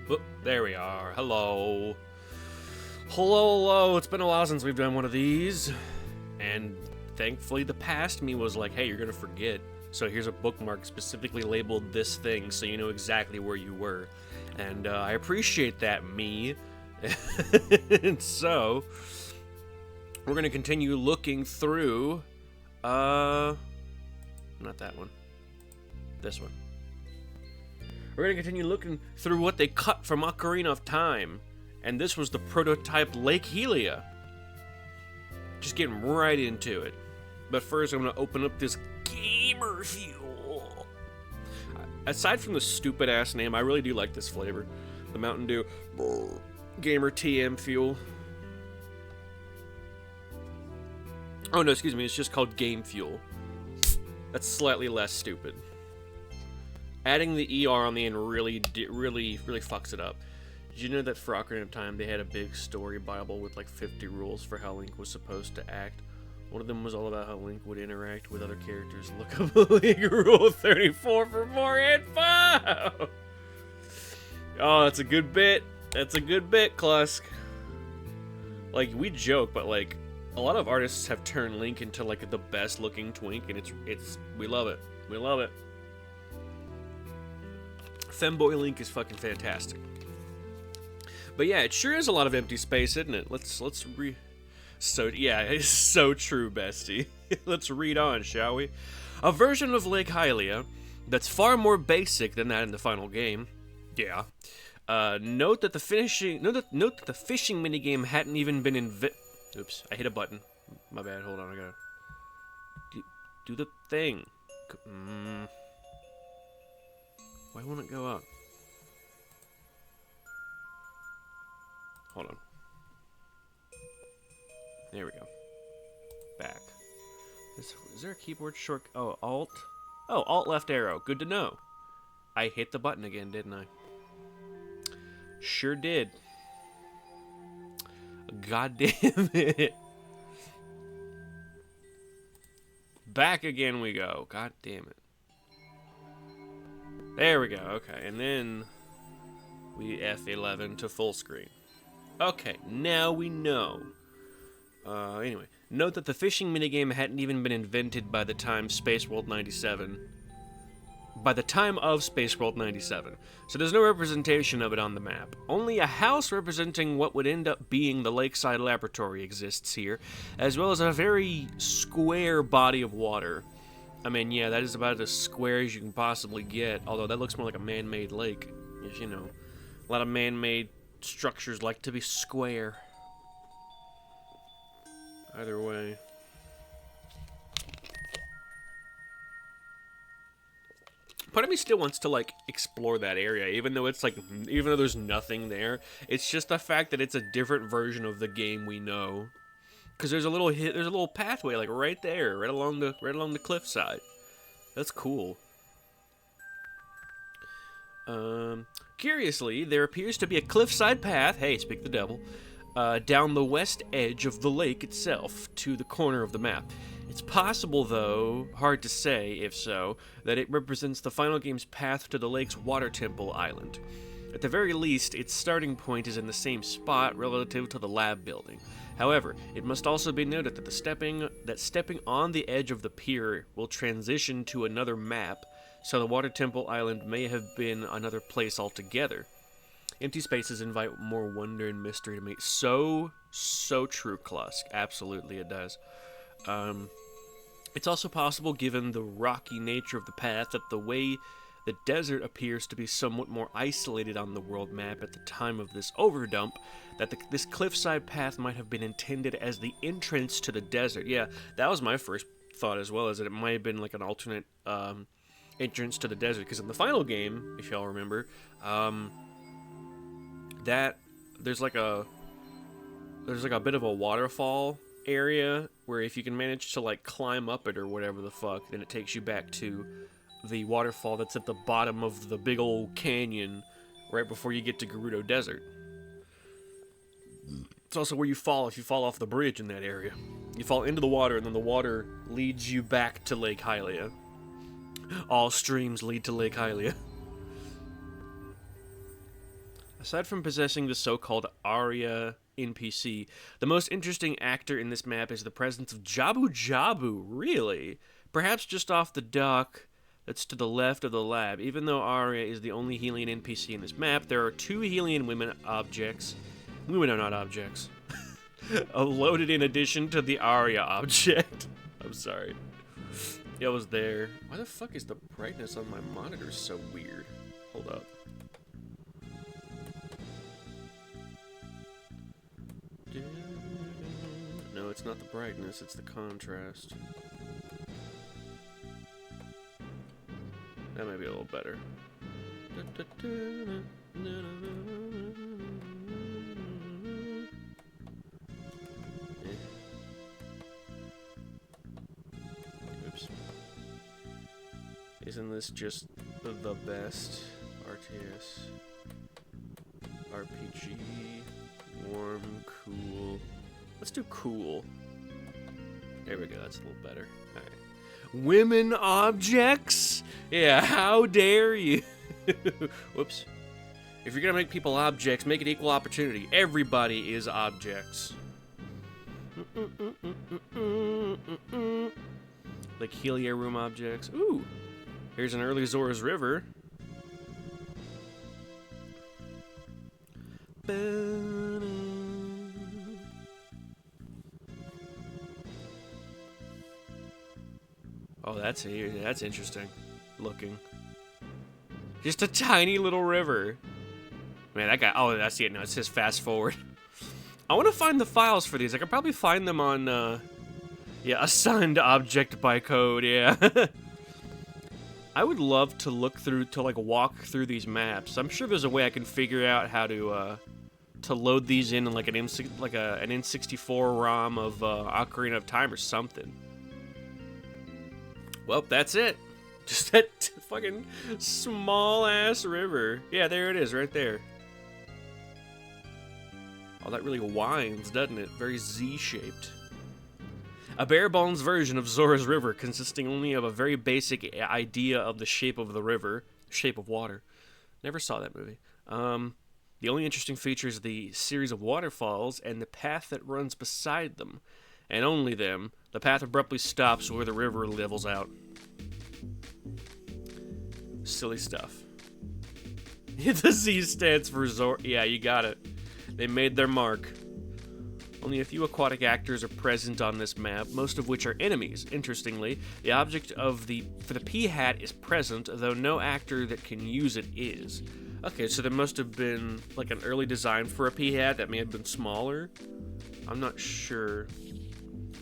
Whoop, there we are. Hello. Hello. It's been a while since we've done one of these. And thankfully the past me was like, hey, you're going to forget. So here's a bookmark specifically labeled this thing so you know exactly where you were. And I appreciate that, me. And so, we're going to continue looking through, not that one. This one. We're going to continue looking through what they cut from Ocarina of Time. And this was the prototype Lake Hylia. Just getting right into it. But first, I'm going to open up this gamer fuel. Aside from the stupid-ass name, I really do like this flavor. The Mountain Dew Gamer TM Fuel. Oh, no, excuse me. It's just called Game Fuel. That's slightly less stupid. Adding the ER on the end really fucks it up. Did you know that for Ocarina of Time, they had a big story bible with like 50 rules for how Link was supposed to act? One of them was all about how Link would interact with other characters. Look up Link Rule 34 for more info! Oh, that's a good bit. That's a good bit, Klusk. Like, we joke, but like, a lot of artists have turned Link into like the best looking twink, and we love it. We love it. Femboy Link is fucking fantastic. But yeah, it sure is a lot of empty space, isn't it? So, yeah, it's so true, bestie. Let's read on, shall we? A version of Lake Hylia that's far more basic than that in the final game. Yeah. Note that the fishing minigame hadn't even been Oops, I hit a button. My bad, hold on, I gotta... Do the thing. Why won't it go up? Hold on. There we go. Back. Is there a keyboard short? Oh, Alt? Oh, Alt left arrow. Good to know. I hit the button again, didn't I? Sure did. God damn it. Back again we go. God damn it. There we go. Okay, and then we F11 to full screen. Okay, now we know. Anyway, note that the fishing minigame hadn't even been invented by the time Space World 97. By the time of Space World 97. So there's no representation of it on the map. Only a house representing what would end up being the Lakeside Laboratory exists here, as well as a very square body of water. I mean, yeah, that is about as square as you can possibly get, although that looks more like a man-made lake. Yes, you know, a lot of man-made structures like to be square. Either way. Part of me still wants to, like, explore that area, even though it's, like, even though there's nothing there. It's just the fact that it's a different version of the game we know. Because there's a little pathway, like, right there, right along the cliffside. That's cool. Curiously, there appears to be a cliffside path, hey, speak the devil, down the west edge of the lake itself, to the corner of the map. It's possible, though, hard to say, if so, that it represents the final game's path to the lake's water temple island. At the very least, its starting point is in the same spot relative to the lab building. However, it must also be noted that stepping on the edge of the pier will transition to another map, so the water temple island may have been another place altogether. Empty spaces invite more wonder and mystery to me. So true, Klusk. Absolutely it does. It's also possible, given the rocky nature of the path, that the way the desert appears to be somewhat more isolated on the world map at the time of this overdump, that this cliffside path might have been intended as the entrance to the desert. Yeah, that was my first thought as well, is that it might have been like an alternate entrance to the desert, because in the final game, if y'all remember, that there's like a bit of a waterfall area where if you can manage to like climb up it or whatever the fuck, then it takes you back to the waterfall that's at the bottom of the big old canyon right before you get to Gerudo Desert. It's also where you fall if you fall off the bridge in that area. You fall into the water and then the water leads you back to Lake Hylia. All streams lead to Lake Hylia. Aside from possessing the so-called Aria NPC, the most interesting actor in this map is the presence of Jabu Jabu, really? Perhaps just off the dock that's to the left of the lab. Even though Aria is the only Helian NPC in this map, there are 2 Helian women objects. Women are not objects. Loaded in addition to the Aria object. I'm sorry. It was there. Why the fuck is the brightness on my monitor so weird? Hold up. No, it's not the brightness, it's the contrast. That might be a little better. Oops. Isn't this just the best? RTS. RPG. Warm, cool. Let's do cool. There we go, that's a little better. Alright. Women objects? Yeah, how dare you? Whoops. If you're gonna make people objects, make it equal opportunity. Everybody is objects. Like Helia room objects. Ooh. Here's an early Zora's River. Oh, that's interesting looking. Just a tiny little river. Man, that guy. Oh, that's it. No, it says fast forward. I want to find the files for these. I could probably find them on, yeah, assigned object by code. Yeah. I would love to look through, to like walk through these maps. I'm sure there's a way I can figure out how to load these in like an N64 ROM of Ocarina of Time or something. Well, that's it. Just that fucking small-ass river. Yeah, there it is, right there. Oh, that really winds, doesn't it? Very Z-shaped. A bare-bones version of Zora's River, consisting only of a very basic idea of the shape of the river. Shape of water. Never saw that movie. The only interesting feature is the series of waterfalls and the path that runs beside them. And only them. The path abruptly stops where the river levels out. Silly stuff. The Z stands for Zora. Yeah, you got it. They made their mark. Only a few aquatic actors are present on this map, most of which are enemies. Interestingly, the object for the P-hat is present, though no actor that can use it is. Okay, so there must have been like an early design for a P-hat that may have been smaller. I'm not sure.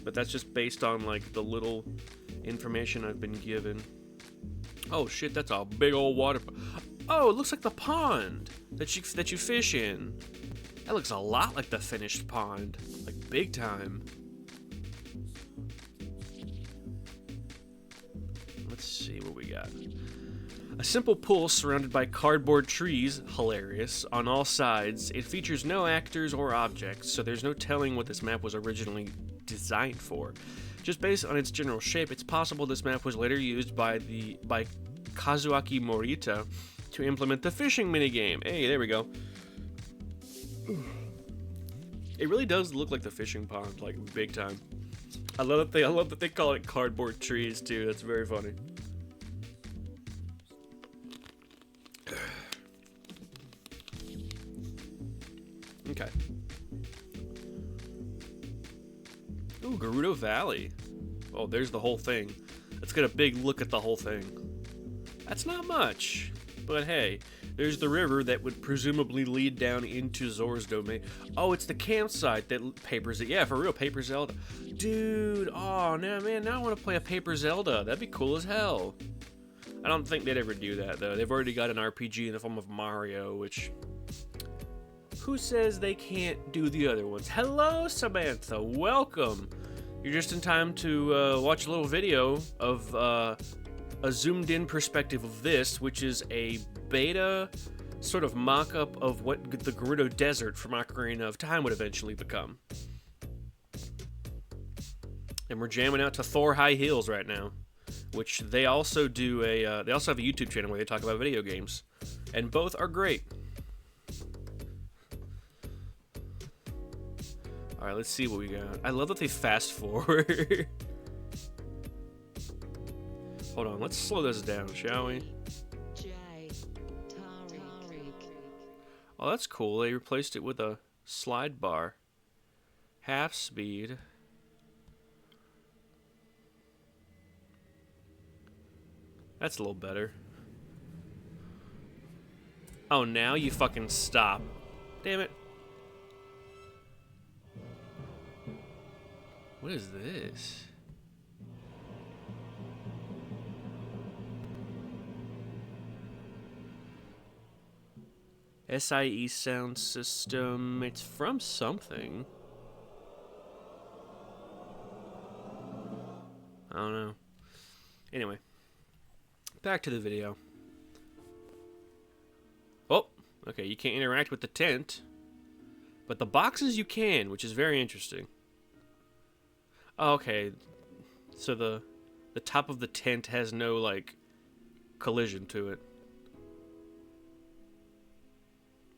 But that's just based on like the little information I've been given. Oh shit, that's a big old water. Oh, it looks like the pond that you fish in. That looks a lot like the finished pond, like big time. Let's see what we got. A simple pool surrounded by cardboard trees, hilarious, on all sides. It features no actors or objects, so there's no telling what this map was originally designed for. Just based on its general shape, it's possible this map was later used by Kazuaki Morita to implement the fishing minigame. Hey, there we go. It really does look like the fishing pond, like big time. I love that they call it cardboard trees too. That's very funny. Okay. Ooh, Gerudo Valley. Oh, there's the whole thing. Let's get a big look at the whole thing. That's not much, but hey, there's the river that would presumably lead down into Zora's domain. Oh, it's the campsite that Paper Zelda. Yeah, for real, Paper Zelda. Dude, oh, no, man, now I want to play a Paper Zelda. That'd be cool as hell. I don't think they'd ever do that, though. They've already got an RPG in the form of Mario, which... Who says they can't do the other ones? Hello, Samantha. Welcome. You're just in time to watch a little video of a zoomed-in perspective of this, which is a beta sort of mock-up of what the Gerudo Desert from Ocarina of Time would eventually become. And we're jamming out to Thor High Heels right now, which they also do they also have a YouTube channel where they talk about video games, and both are great. All right, let's see what we got. I love that they fast forward. Hold on, let's slow this down, shall we? Oh, that's cool. They replaced it with a slide bar. Half speed. That's a little better. Oh, now you fucking stop. Damn it. What is this? SIE sound system. It's from something. I don't know. Anyway. Back to the video. Oh, okay, you can't interact with the tent. But the boxes you can, which is very interesting. Oh, okay. So the top of the tent has no, like, collision to it.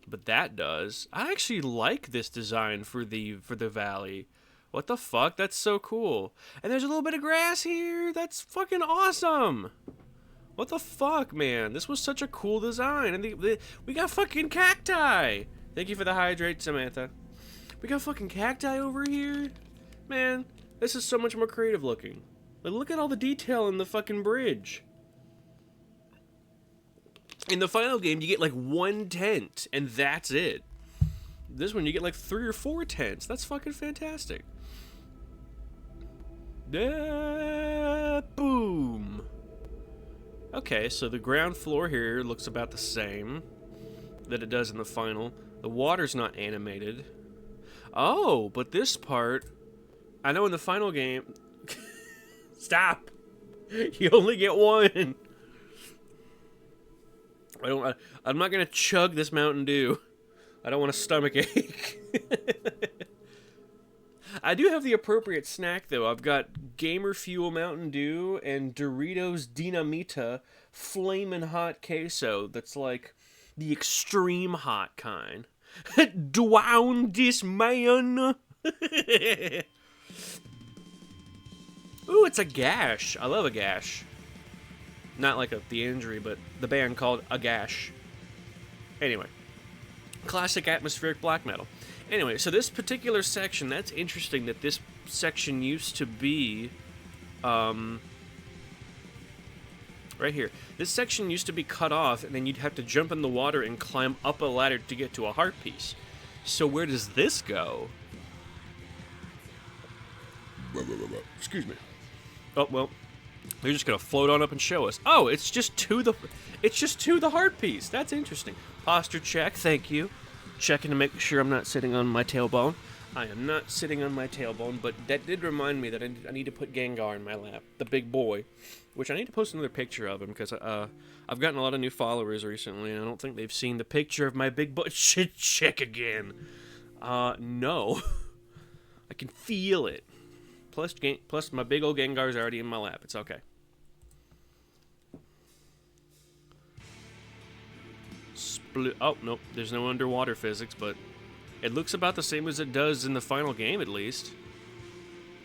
But that does. I actually like this design for the valley. What the fuck? That's so cool. And there's a little bit of grass here. That's fucking awesome. What the fuck, man? This was such a cool design. And we got fucking cacti. Thank you for the hydrate, Samantha. We got fucking cacti over here. Man, this is so much more creative looking. Like, look at all the detail in the fucking bridge. In the final game, you get like one tent, and that's it. This one, you get like 3 or 4 tents. That's fucking fantastic. Boom. Okay, so the ground floor here looks about the same that it does in the final. The water's not animated. Oh, but this part, I know in the final game... Stop! You only get one! I'm not gonna chug this Mountain Dew. I don't want a stomach ache. I do have the appropriate snack, though. I've got Gamer Fuel Mountain Dew and Doritos Dinamita Flamin' Hot Queso. That's like the extreme hot kind. Drown this man. Ooh, it's a gash. I love a gash. Not like the injury, but the band called A Gash. Anyway. Classic atmospheric black metal. Anyway, so this particular section, that's interesting that this section used to be, right here. This section used to be cut off, and then you'd have to jump in the water and climb up a ladder to get to a heart piece. So where does this go? Excuse me. Oh, well, they're just gonna float on up and show us. Oh, it's just to the heart piece. That's interesting. Posture check, thank you. Checking to make sure I'm not sitting on my tailbone. I am not sitting on my tailbone, but that did remind me that I need to put Gengar in my lap, the big boy, which I need to post another picture of him because I've gotten a lot of new followers recently, and I don't think they've seen the picture of my big boy. Shit, check again. No. I can feel it. Plus my big old Gengar's already in my lap. It's okay. Oh, nope, there's no underwater physics, but it looks about the same as it does in the final game, at least.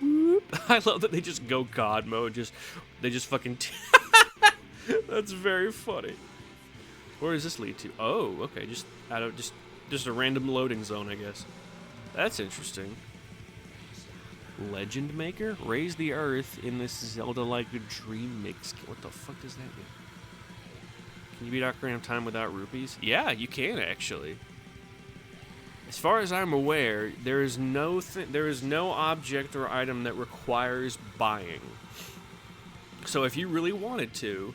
I love that they just go God mode. They just fucking... That's very funny. Where does this lead to? Oh, okay, just a random loading zone, I guess. That's interesting. Legend Maker? Raise the Earth in this Zelda-like dream mix. What the fuck does that mean? Can you beat Ocarina of Time without rupees? Yeah, you can, actually. As far as I'm aware, there is no object or item that requires buying. So if you really wanted to,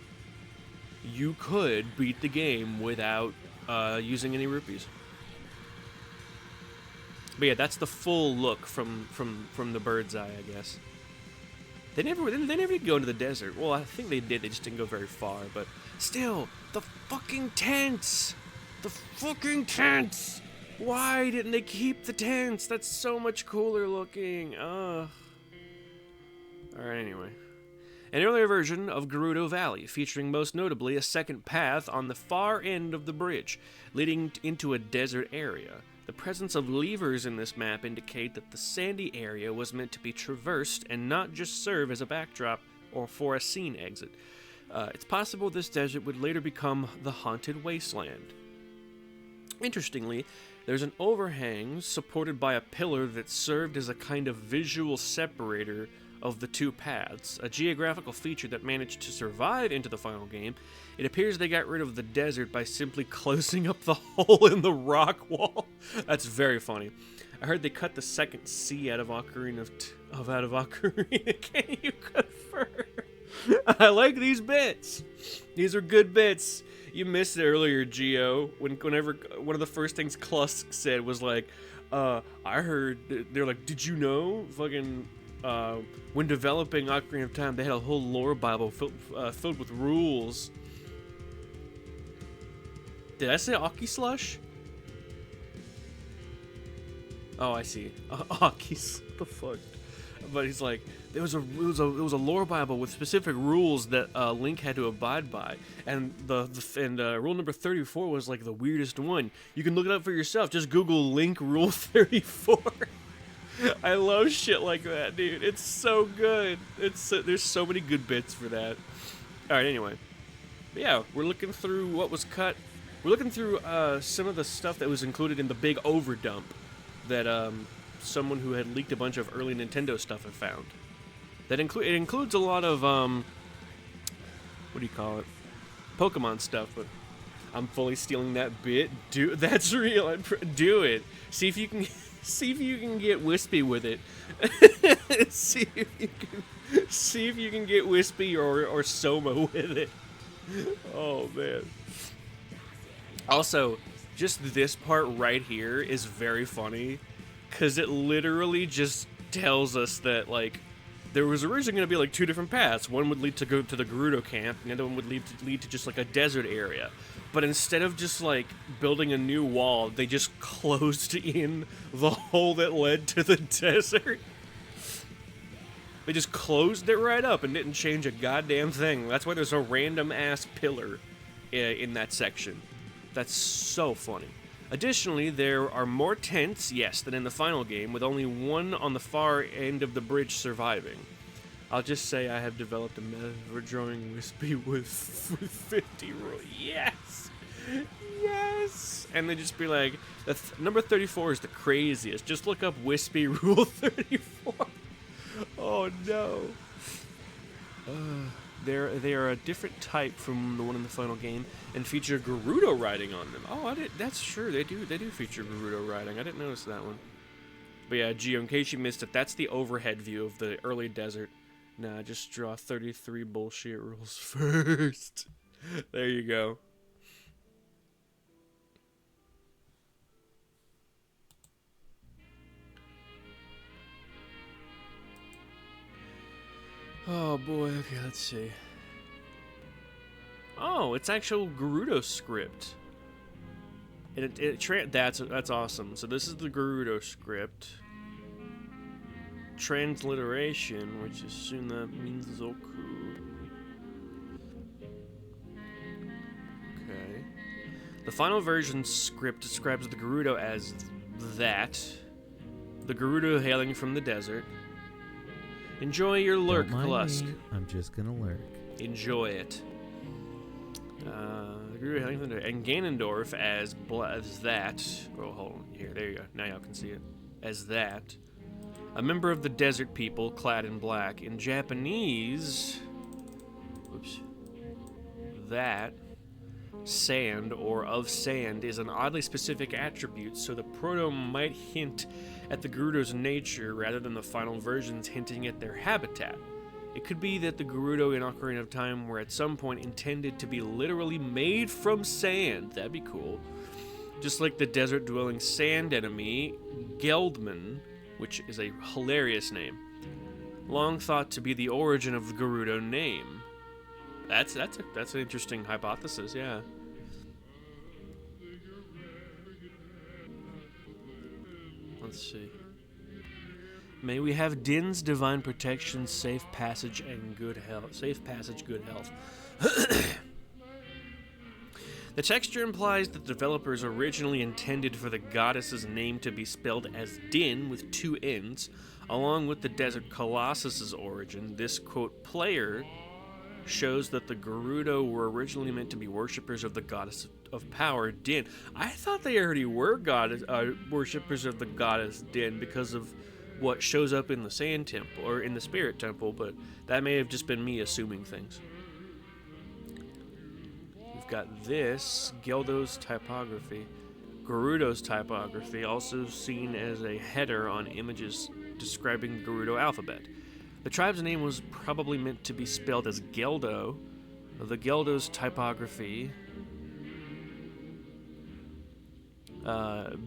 you could beat the game without using any rupees. But yeah, that's the full look from the bird's eye, I guess. They never did go into the desert. Well, I think they did. They just didn't go very far. But still, the fucking tents! The fucking tents! Why didn't they keep the tents? That's so much cooler looking. Ugh. Alright, anyway. An earlier version of Gerudo Valley, featuring most notably a second path on the far end of the bridge, leading into a desert area. The presence of levers in this map indicate that the sandy area was meant to be traversed and not just serve as a backdrop or for a scene exit. It's possible this desert would later become the Haunted Wasteland. Interestingly, there's an overhang supported by a pillar that served as a kind of visual separator of the two paths, a geographical feature that managed to survive into the final game. It appears they got rid of the desert by simply closing up the hole in the rock wall. That's very funny. I heard they cut the second C out of Ocarina out of Ocarina. Can you confirm? I like these bits. These are good bits. You missed it earlier, Geo. Whenever one of the first things Klusk said was like, I heard, they're like, did you know, fucking, when developing Ocarina of Time, they had a whole lore Bible filled with rules. Did I say Aki Slush? Oh, I see. Aki's the fuck. But he's like, it was a lore Bible with specific rules that Link had to abide by, and rule number 34 was like the weirdest one. You can look it up for yourself. Just Google Link Rule 34. I love shit like that, dude. It's so good. There's so many good bits for that. All right, anyway, but yeah, we're looking through what was cut. We're looking through some of the stuff that was included in the big overdump that someone who had leaked a bunch of early Nintendo stuff had found. It includes a lot of what do you call it? Pokemon stuff, but I'm fully stealing that bit. That's real. Do it. See if you can get wispy with it. see if you can get wispy or Soma with it. Oh man. Also, just this part right here is very funny, because it literally just tells us that, like, there was originally going to be, like, two different paths. One would lead to go to the Gerudo camp, and the other one would lead to just, like, a desert area. But instead of just, like, building a new wall, they just closed in the hole that led to the desert. They just closed it right up and didn't change a goddamn thing. That's why there's a random-ass pillar in that section. That's so funny. Additionally, there are more tents, yes, than in the final game, with only one on the far end of the bridge surviving. I'll just say I have developed a method for drawing wispy with 50 rules. Yes! Yes! And they just be like, number 34 is the craziest. Just look up wispy rule 34. Oh no. They are a different type from the one in the final game and feature Gerudo riding on them. Oh, that's true. They do feature Gerudo riding. I didn't notice that one. But yeah, Gio, in case you missed it, that's the overhead view of the early desert. Nah, just draw 33 bullshit rules first. There you go. Oh boy, okay, let's see. Oh, it's actual Gerudo script. That's awesome. So this is the Gerudo script. Transliteration, which assume that means Zoku. Okay. The final version script describes the Gerudo as that. The Gerudo hailing from the desert. Enjoy your lurk, Klusk. I'm just gonna lurk. Enjoy it. And Ganondorf as that. Oh, hold on. Here, there you go. Now y'all can see it. As that. A member of the desert people clad in black. In Japanese, whoops. That sand or of sand is an oddly specific attribute, so the proto might hint at the Gerudo's nature rather than the final versions hinting at their habitat. It could be that the Gerudo in Ocarina of Time were at some point intended to be literally made from sand. That'd be cool. Just like the desert-dwelling sand enemy, Geldman, which is a hilarious name, long thought to be the origin of the Gerudo name. That's an interesting hypothesis, yeah. Let's see. May we have Din's divine protection, safe passage, and good health. Safe passage, good health. The texture implies that the developers originally intended for the goddess's name to be spelled as Din with 2 N's, along with the Desert Colossus's origin. This, quote, player shows that the Gerudo were originally meant to be worshippers of the goddess of power, Din. I thought they already were worshippers of the goddess Din because of what shows up in the Sand Temple, or in the Spirit Temple, but that may have just been me assuming things. We've got this, Geldo's typography. Gerudo's typography, also seen as a header on images describing the Gerudo alphabet. The tribe's name was probably meant to be spelled as Geldo. The Geldo's typography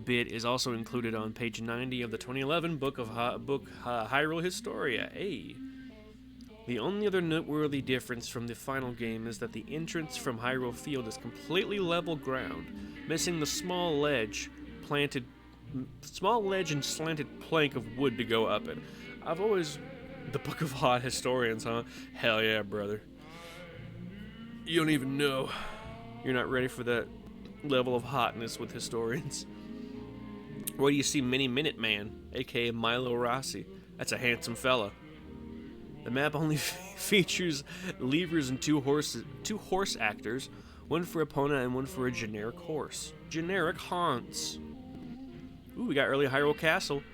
bit is also included on page 90 of the 2011 book Hyrule Historia. Hey. The only other noteworthy difference from the final game is that the entrance from Hyrule Field is completely level ground, missing the small ledge and slanted plank of wood to go up it. I've always... The Book of Hot Historians, huh? Hell yeah, brother. You don't even know. You're not ready for that level of hotness with historians. Where do you see Mini Minute Man, aka Milo Rossi? That's a handsome fella. The map only features levers and two horse actors, one for Epona and one for a generic horse. Generic haunts. Ooh, we got early Hyrule Castle.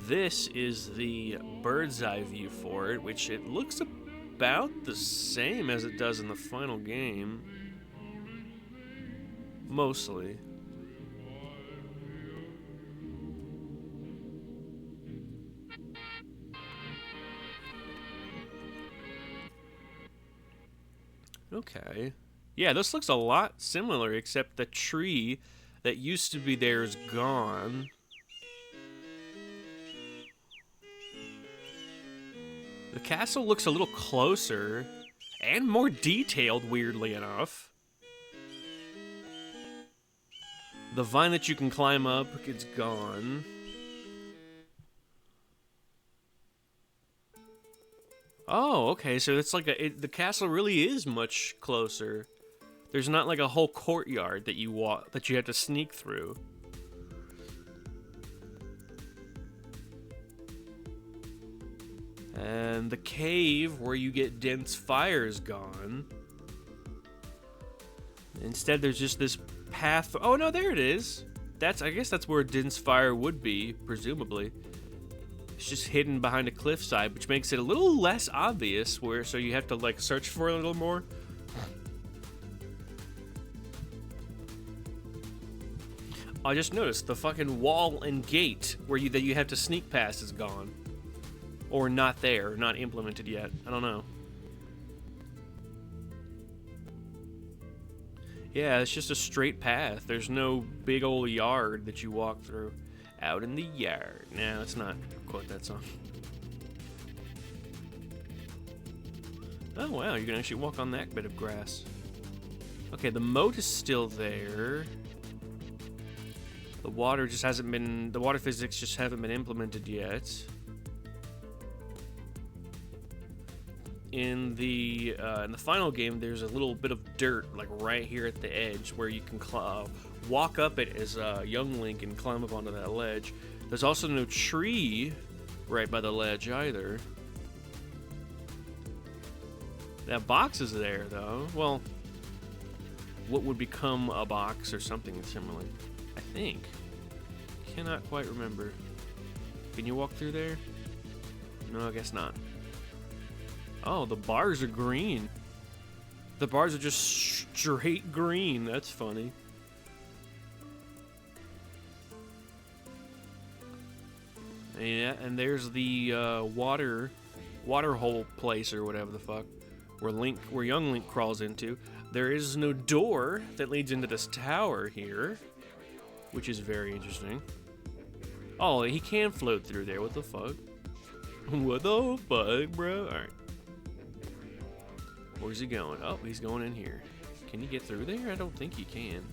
This is the bird's eye view for it, which it looks about the same as it does in the final game. Mostly. Okay. Yeah, this looks a lot similar, except the tree that used to be there is gone. The castle looks a little closer and more detailed, weirdly enough. The vine that you can climb up, it's gone. Oh, okay, so it's like the castle really is much closer. There's not like a whole courtyard that you have to sneak through. And the cave where you get dense fire is gone. Instead, there's just this path. Oh no, there it is. I guess that's where dense fire would be, presumably. It's just hidden behind a cliffside, which makes it a little less obvious. So you have to like search for it a little more. I just noticed the fucking wall and gate that you have to sneak past is gone. Or not there, not implemented yet. I don't know. Yeah, it's just a straight path. There's no big old yard that you walk through. Out in the yard. Nah, let's not quote that song. Oh wow, you can actually walk on that bit of grass. Okay, the moat is still there. The water physics just haven't been implemented yet. In the final game, there's a little bit of dirt, like right here at the edge, where you can walk up it as young Link and climb up onto that ledge. There's also no tree right by the ledge either. That box is there, though. Well, what would become a box or something similar, I think. Cannot quite remember. Can you walk through there? No, I guess not. Oh, the bars are green. The bars are just straight green. That's funny. Yeah, and there's the water hole place or whatever the fuck, where young Link crawls into. There is no door that leads into this tower here, which is very interesting. Oh, he can float through there. What the fuck? What the fuck, bro? All right. Where's he going? Oh, he's going in here. Can you get through there? I don't think you can.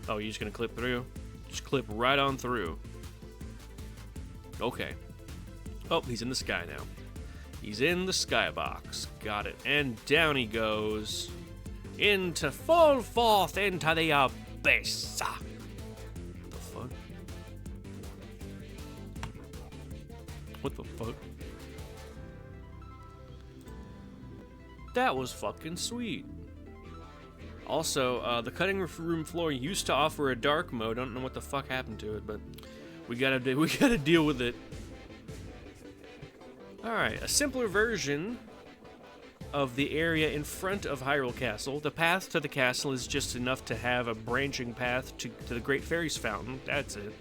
Oh, you're just gonna clip through? Just clip right on through. Okay. Oh, he's in the sky now. He's in the skybox. Got it. And down he goes. into fall forth into the abyss. What the fuck? What the fuck? That was fucking sweet. Also, the cutting room floor used to offer a dark mode. I don't know what the fuck happened to it, but we gotta deal with it. All right, a simpler version of the area in front of Hyrule Castle. The path to the castle is just enough to have a branching path to the Great Fairy's Fountain. That's it.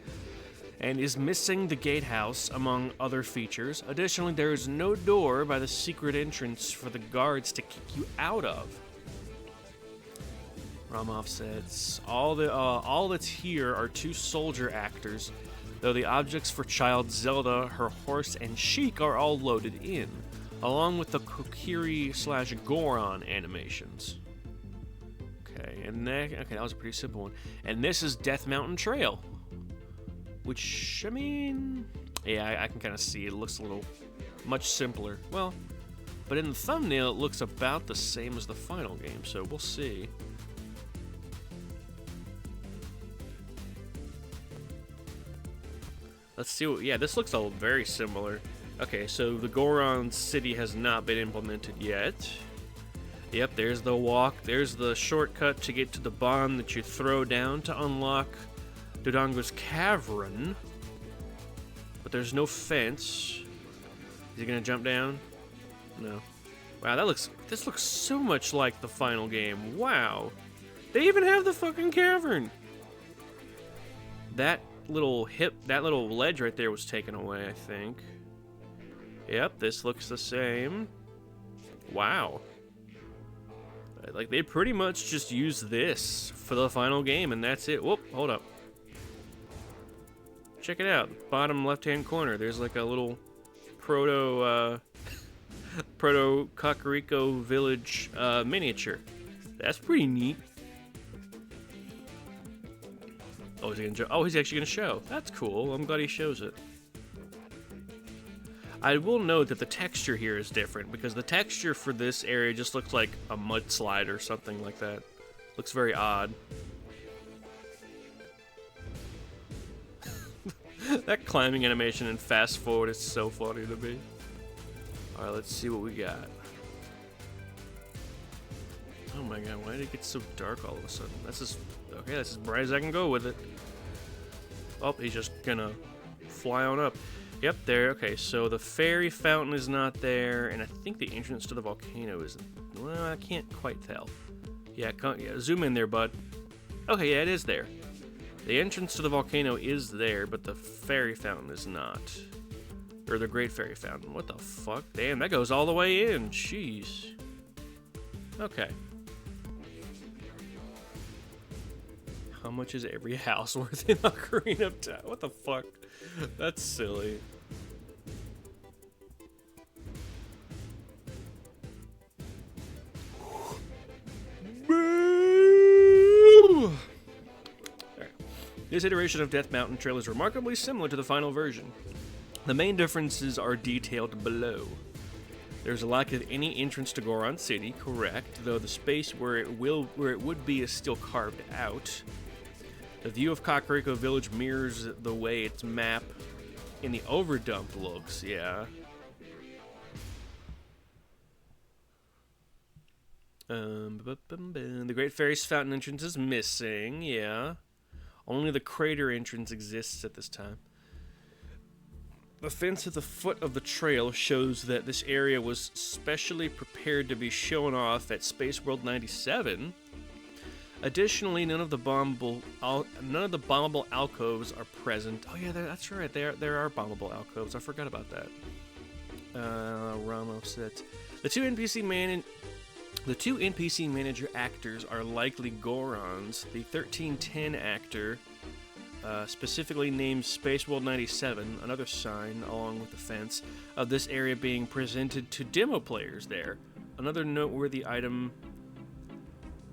And is missing the gatehouse, among other features. Additionally, there is no door by the secret entrance for the guards to kick you out of. ROM offsets. All that's here are 2 soldier actors, though the objects for Child Zelda, her horse, and Sheik are all loaded in, along with the Kokiri/Goron animations. Okay, that was a pretty simple one. And this is Death Mountain Trail. Which, I mean, yeah, I can kind of see it looks a little much simpler. Well, but in the thumbnail, it looks about the same as the final game, so we'll see. Let's see what, yeah, this looks all very similar. Okay, so the Goron City has not been implemented yet. Yep, there's the walk, there's the shortcut to get to the bomb that you throw down to unlock Dodongo's Cavern, but there's no fence. Is he gonna jump down? No. Wow, this looks so much like the final game. Wow, they even have the fucking cavern. That little ledge right there was taken away, I think. Yep, this looks the same. Wow. Like, they pretty much just used this for the final game, and that's it. Whoop, hold up. Check it out, bottom left-hand corner. There's like a little proto Kakariko Village miniature. That's pretty neat. Oh, he's actually gonna show. That's cool. I'm glad he shows it. I will note that the texture here is different because the texture for this area just looks like a mudslide or something like that. Looks very odd. That climbing animation and fast forward is so funny to me. Alright, let's see what we got. Oh my god, why did it get so dark all of a sudden? That's as bright as I can go with it. Oh, he's just gonna fly on up. Yep, there. Okay, so the fairy fountain is not there, and I think the entrance to the volcano isn't. Well, I can't quite tell. Yeah, zoom in there, bud. Okay, yeah, it is there. The entrance to the volcano is there, but the fairy fountain is not. Or the Great Fairy Fountain. What the fuck? Damn, that goes all the way in. Jeez. Okay. How much is every house worth in Ocarina of Time? What the fuck? That's silly. This iteration of Death Mountain Trail is remarkably similar to the final version. The main differences are detailed below. There's a lack of any entrance to Goron City, correct, though the space where it would be is still carved out. The view of Kakariko Village mirrors the way its map in the Overdump looks, yeah. The Great Fairy's Fountain entrance is missing, yeah. Only the crater entrance exists at this time. The fence at the foot of the trail shows that this area was specially prepared to be shown off at Space World 97. Additionally, none of the bombable alcoves are present. Oh yeah, that's right. There are bombable alcoves. I forgot about that. ROM offset. The two NPC manager actors are likely Gorons. The 1310 actor, specifically named Space World 97, another sign, along with the fence, of this area being presented to demo players there. Another noteworthy item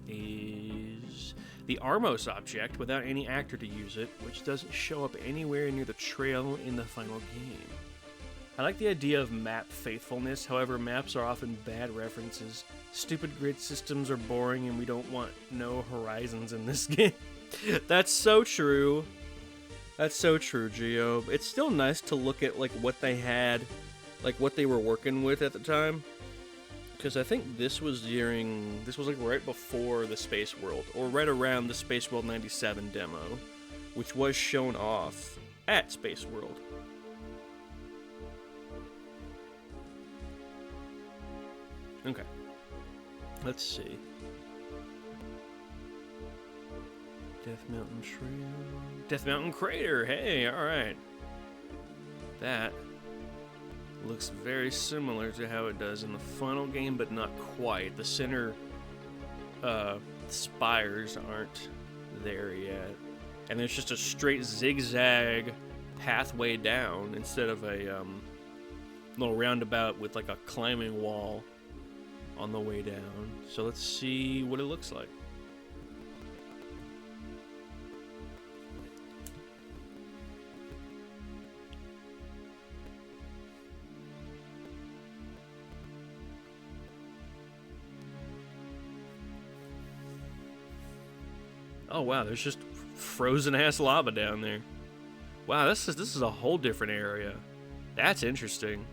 is the Armos object without any actor to use it, which doesn't show up anywhere near the trail in the final game. I like the idea of map faithfulness, however, maps are often bad references. Stupid grid systems are boring and we don't want no horizons in this game. That's so true. That's so true, Geo. It's still nice to look at like what they had, like what they were working with at the time. Because I think this was like right before the Space World, or right around the Space World 97 demo, which was shown off at Space World. Okay. Let's see. Death Mountain Trail. Death Mountain Crater. Hey, alright. That looks very similar to how it does in the final game, but not quite. The center spires aren't there yet. And there's just a straight zigzag pathway down instead of a little roundabout with like a climbing wall on the way down. So let's see what it looks like. Oh wow, there's just frozen ass lava down there. Wow, this is a whole different area. That's interesting.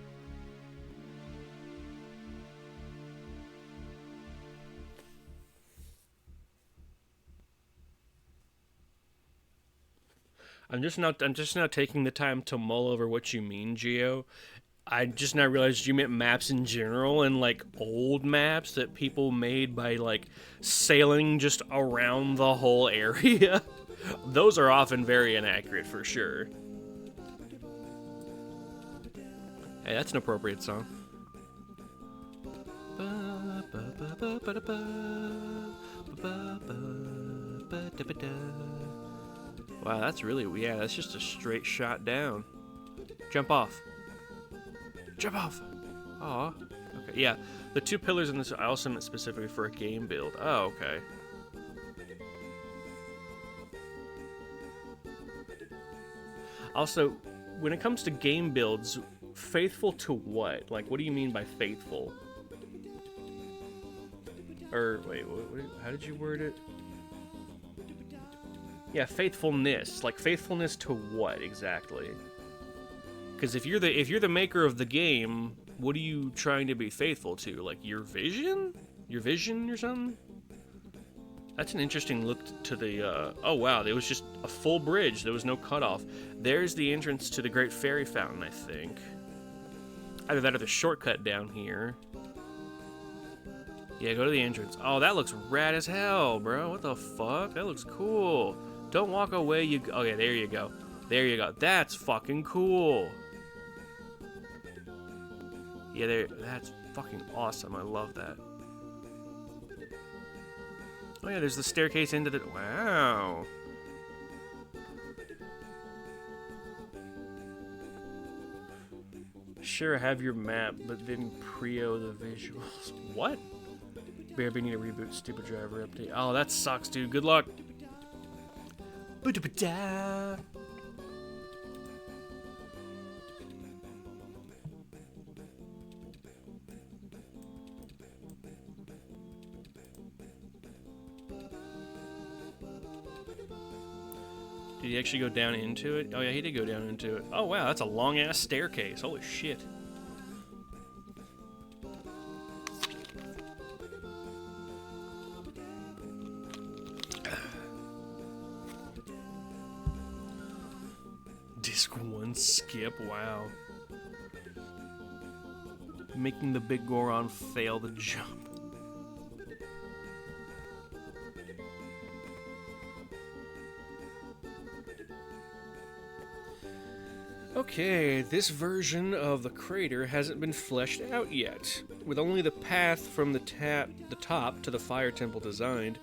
I'm just now taking the time to mull over what you mean, Geo. I just now realized you meant maps in general, and like old maps that people made by like sailing just around the whole area. Those are often very inaccurate for sure. Hey, that's an appropriate song. Wow, that's really, yeah, that's just a straight shot down. Jump off. Jump off! Aw. Okay, yeah. The two pillars in this I also meant specifically for a game build. Oh, okay. Also, when it comes to game builds, faithful to what? Like, what do you mean by faithful? Or, wait, how did you word it? Yeah, faithfulness. Like, faithfulness to what, exactly? Because if you're the maker of the game, what are you trying to be faithful to? Like your vision? Your vision or something? That's an interesting look to the, oh wow, there was just a full bridge. There was no cutoff. There's the entrance to the Great Fairy Fountain, I think. Either that or the shortcut down here. Yeah, go to the entrance. Oh, that looks rad as hell, bro. What the fuck? That looks cool. Don't walk away, you... Okay, there you go. There you go. That's fucking cool. Yeah, that's fucking awesome. I love that. Oh yeah, there's the staircase into the... Wow. Sure, have your map, but then Prio the visuals. What? BRB need a reboot, stupid driver update. Oh, that sucks, dude. Good luck. Ba-da-ba-da. Did he actually go down into it? Oh yeah, he did go down into it. Oh wow, that's a long-ass staircase. Holy shit. Disc 1 skip, wow. Making the big Goron fail the jump. Okay, this version of the crater hasn't been fleshed out yet, with only the path from the top to the fire temple designed,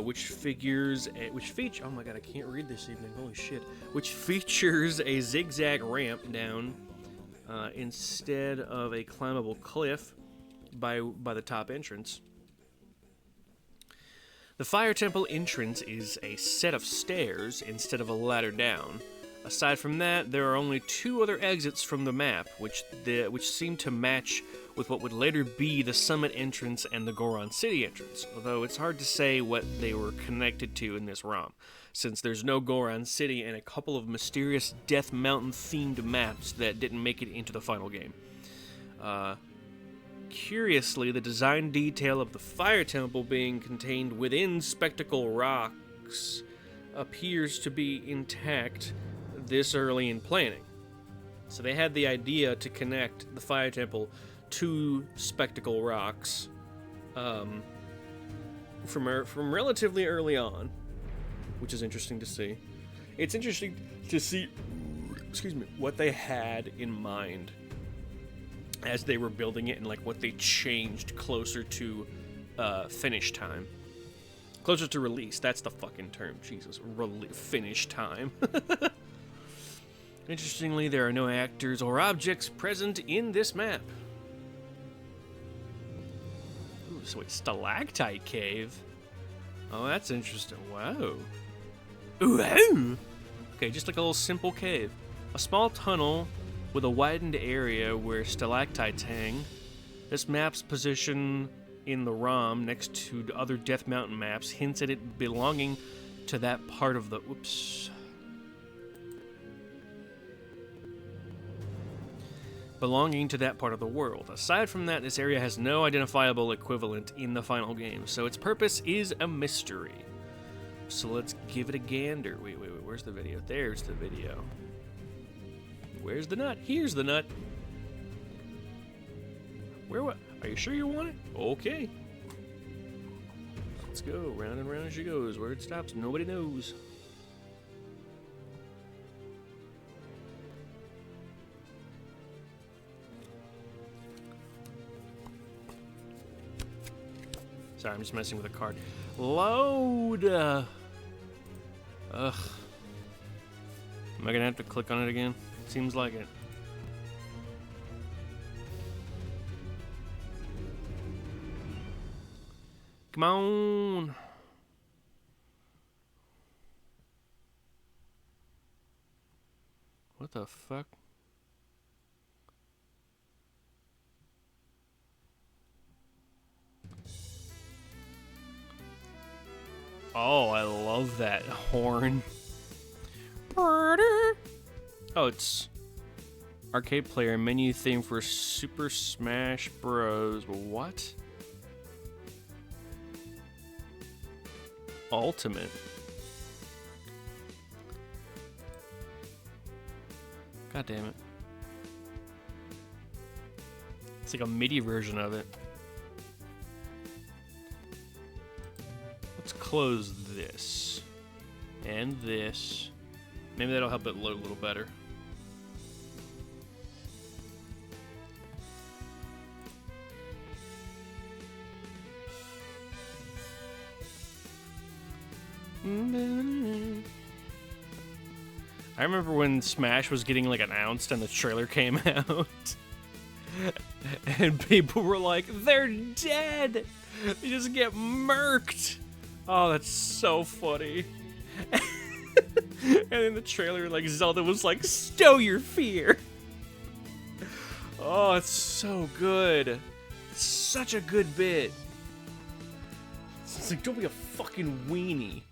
which features, oh my god, I can't read this evening, holy shit, which features a zigzag ramp down instead of a climbable cliff by the top entrance. The fire temple entrance is a set of stairs instead of a ladder down. Aside from that, there are only 2 other exits from the map, which seem to match with what would later be the summit entrance and the Goron City entrance, although it's hard to say what they were connected to in this ROM, since there's no Goron City and a couple of mysterious Death Mountain themed maps that didn't make it into the final game. Curiously, the design detail of the Fire Temple being contained within Spectacle Rocks appears to be intact this early in planning. So they had the idea to connect the Fire Temple to Spectacle Rocks from relatively early on, which is interesting to see. It's interesting to see, what they had in mind as they were building it and like what they changed closer to finish time. Closer to release, that's the fucking term. Jesus, finish time. Interestingly, there are no actors or objects present in this map. Ooh, so wait, stalactite cave? Oh, that's interesting. Wow. Ooh. Okay, just like a little simple cave. A small tunnel with a widened area where stalactites hang. This map's position in the ROM next to other Death Mountain maps hints at it belonging to that part of the... belonging to that part of the world. Aside from that, this area has no identifiable equivalent in the final game, so its purpose is a mystery. So let's give it a gander. Wait, where's the video? There's the video. Where's the nut? Here's the nut. What? Are you sure you want it? Okay. Let's go. Round and round she goes. Where it stops, nobody knows. Sorry, I'm just messing with a card. Load! Ugh. Am I gonna have to click on it again? Seems like it. Come on! What the fuck? Oh, I love that horn. Oh, it's arcade player menu theme for Super Smash Bros. What? Ultimate. God damn it. It's like a MIDI version of it. Let's close this. And this. Maybe that'll help it load a little better. I remember when Smash was getting like announced and the trailer came out. And people were like, they're dead! They just get murked! Oh, that's so funny. And in the trailer, like, Zelda was like, stow your fear! Oh, it's so good. It's such a good bit. It's like, don't be a fucking weenie.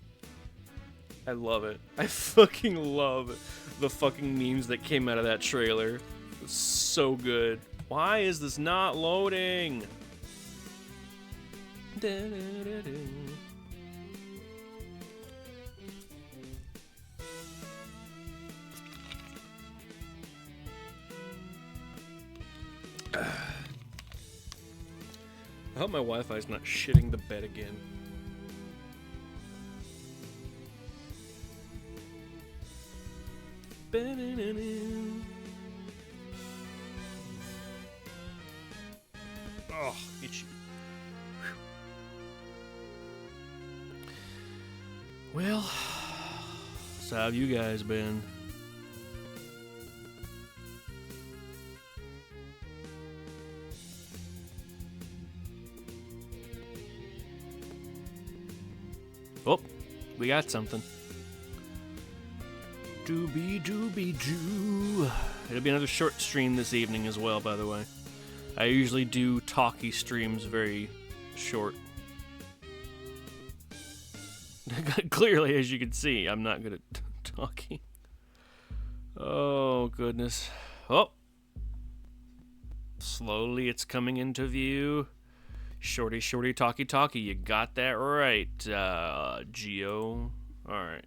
I love it. I fucking love the fucking memes that came out of that trailer. It's so good. Why is this not loading? I hope my Wi-Fi's not shitting the bed again. Oh, itchy. Well, so how have you guys been? Oh, we got something. Doobie doobie doo. It'll be another short stream this evening as well, by the way. I usually do talkie streams very short. Clearly, as you can see, I'm not good at talking. Oh, goodness. Oh. Slowly, it's coming into view. Shorty, shorty, talkie, talkie. You got that right, Geo. All right.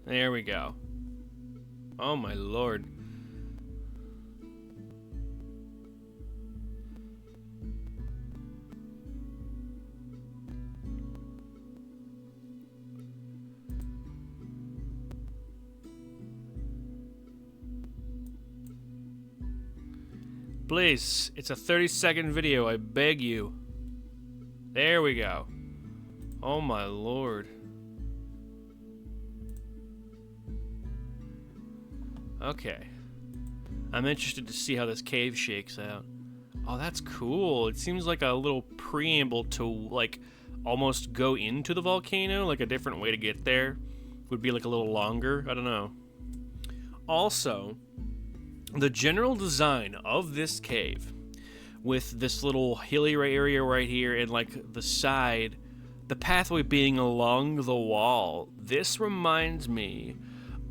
There we go. Oh my lord. Please, it's a 30-second video, I beg you. There we go. Oh my lord. Okay. I'm interested to see how this cave shakes out. Oh, that's cool. It seems like a little preamble to, like, almost go into the volcano. Like, a different way to get there would be, like, a little longer. I don't know. Also, the general design of this cave, with this little hilly area right here and, like, the side, the pathway being along the wall, this reminds me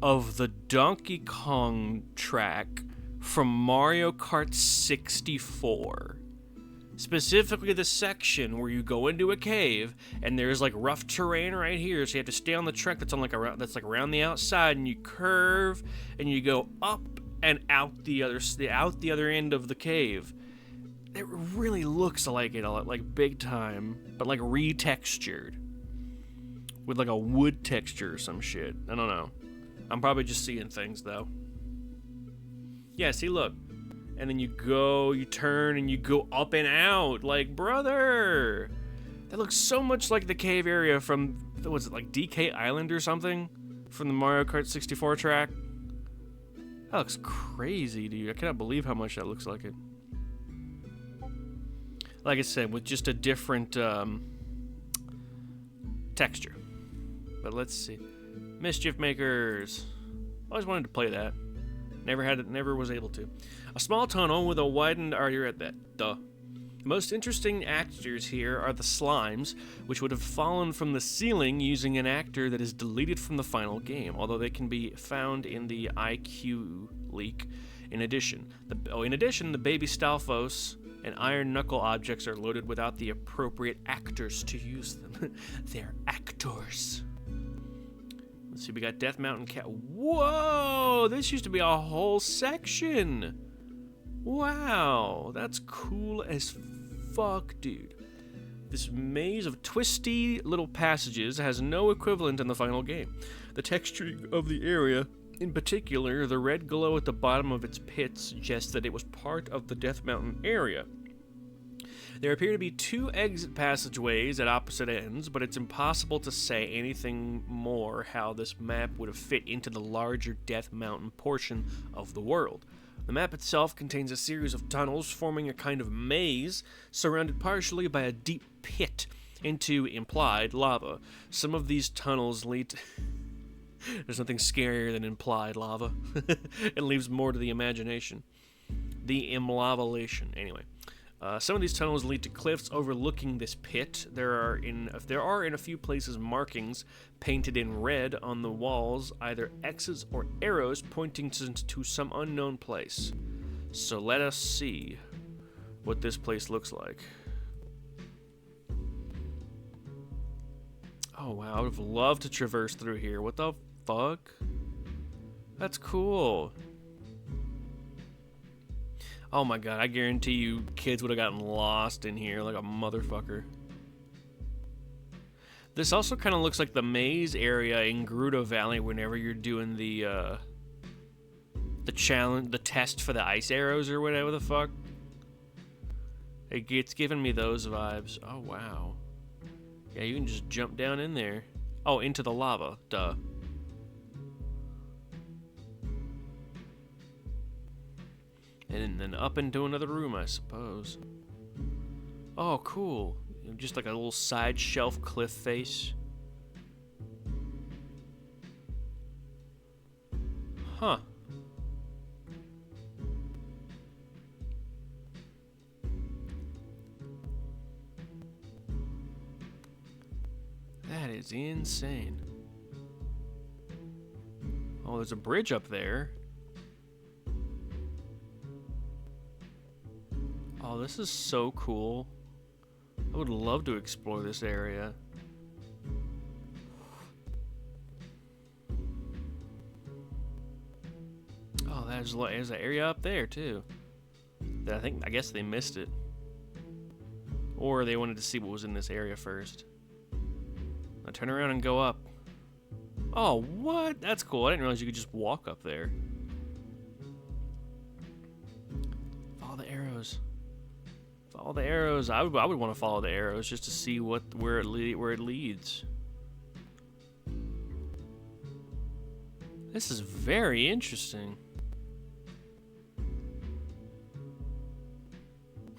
of the Donkey Kong track from Mario Kart 64. Specifically the section where you go into a cave and there's like rough terrain right here, so you have to stay on the track that's on like around the outside, and you curve and you go up and out the other end of the cave. It really looks like it, like big time, but like retextured with like a wood texture or some shit. I don't know. I'm probably just seeing things, though. Yeah, see, look. And then you go, you turn, and you go up and out. Like, brother! That looks so much like the cave area from, was it like DK Island or something? From the Mario Kart 64 track? That looks crazy, dude. I cannot believe how much that looks like it. Like I said, with just a different texture. But let's see. Mischief Makers. Always wanted to play that. Never was able to. A small tunnel with a widened area at that. The most interesting actors here are the slimes, which would have fallen from the ceiling using an actor that is deleted from the final game, although they can be found in the IQ leak. In addition, the baby Stalfos and iron knuckle objects are loaded without the appropriate actors to use them. They're actors. Let's see, we got Death Mountain Cat. Whoa! This used to be a whole section. Wow, that's cool as fuck, dude. This maze of twisty little passages has no equivalent in the final game. The texture of the area, in particular, the red glow at the bottom of its pit, suggests that it was part of the Death Mountain area. There appear to be two exit passageways at opposite ends, but it's impossible to say anything more how this map would have fit into the larger Death Mountain portion of the world. The map itself contains a series of tunnels forming a kind of maze, surrounded partially by a deep pit into implied lava. Some of these tunnels lead to... There's nothing scarier than implied lava. It leaves more to the imagination. The imlavalation. Anyway. Some of these tunnels lead to cliffs overlooking this pit. There are in a few places markings painted in red on the walls, either X's or arrows pointing to some unknown place. So let us see what this place looks like. Oh wow, I would have loved to traverse through here. What the fuck? That's cool. Oh my god, I guarantee you kids would have gotten lost in here like a motherfucker. This also kind of looks like the maze area in Gerudo Valley whenever you're doing the challenge, the test for the ice arrows or whatever the fuck. It's giving me those vibes. Oh wow. Yeah, you can just jump down in there. Oh, into the lava. Duh. And then up into another room, I suppose. Oh, cool. Just like a little side shelf cliff face. Huh. That is insane. Oh, there's a bridge up there. Oh, this is so cool. I would love to explore this area. Oh, there's an area up there too. That I guess they missed it. Or they wanted to see what was in this area first. Now turn around and go up. Oh, what? That's cool. I didn't realize you could just walk up there. Follow the arrows. Follow the arrows. I would want to follow the arrows just to see where it leads. This is very interesting.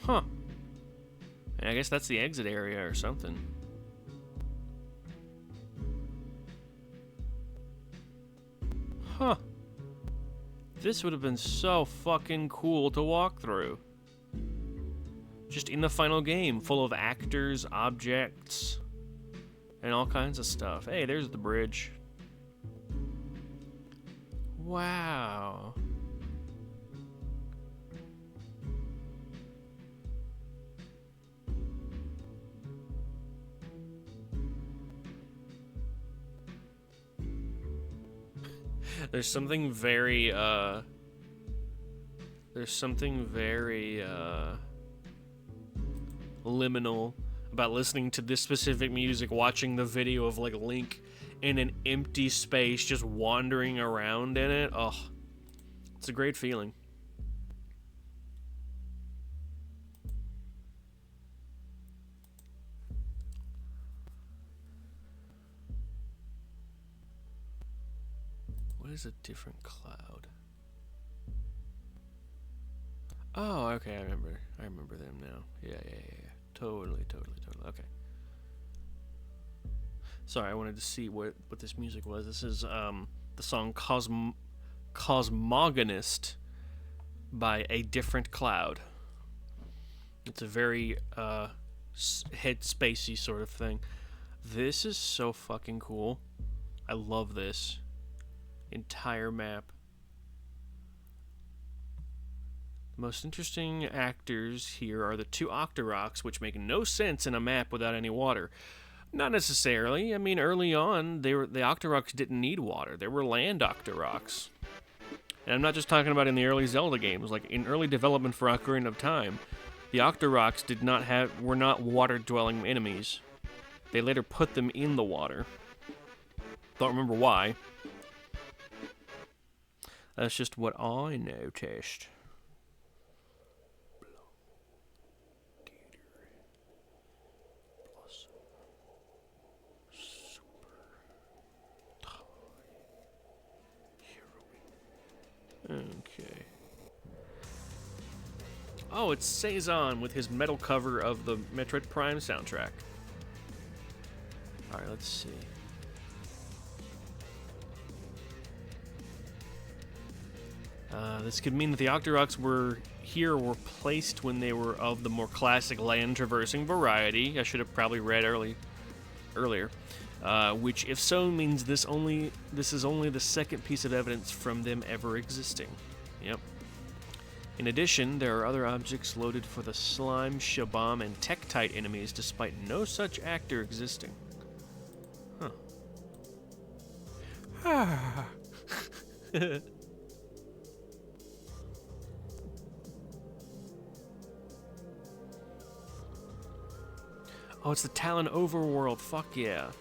Huh. I guess that's the exit area or something. Huh. This would have been so fucking cool to walk through. Just in the final game, full of actors, objects, and all kinds of stuff. Hey, there's the bridge. Wow. There's something very liminal about listening to this specific music, watching the video of like Link in an empty space just wandering around in it. Oh, it's a great feeling. What is a different cloud? Oh, okay, I remember them now. Yeah. Totally. Okay. Sorry, I wanted to see what this music was. This is the song Cosmogonist by A Different Cloud. It's a very head spacey sort of thing. This is so fucking cool. I love this entire map. The most interesting actors here are the two Octoroks, which make no sense in a map without any water. Not necessarily. I mean, early on, the Octoroks didn't need water. They were land Octoroks. And I'm not just talking about in the early Zelda games. Like, in early development for Ocarina of Time, the Octoroks were not water-dwelling enemies. They later put them in the water. Don't remember why. That's just what I noticed. Okay. Oh, it's Cezanne with his metal cover of the Metroid Prime soundtrack. Alright, let's see. This could mean that the Octoroks were placed when they were of the more classic land traversing variety. I should have probably read earlier. Which, if so, means this is only the second piece of evidence from them ever existing. Yep. In addition, there are other objects loaded for the Slime, Shabam, and Tektite enemies, despite no such actor existing. Huh. Oh, it's the Talon overworld. Fuck yeah.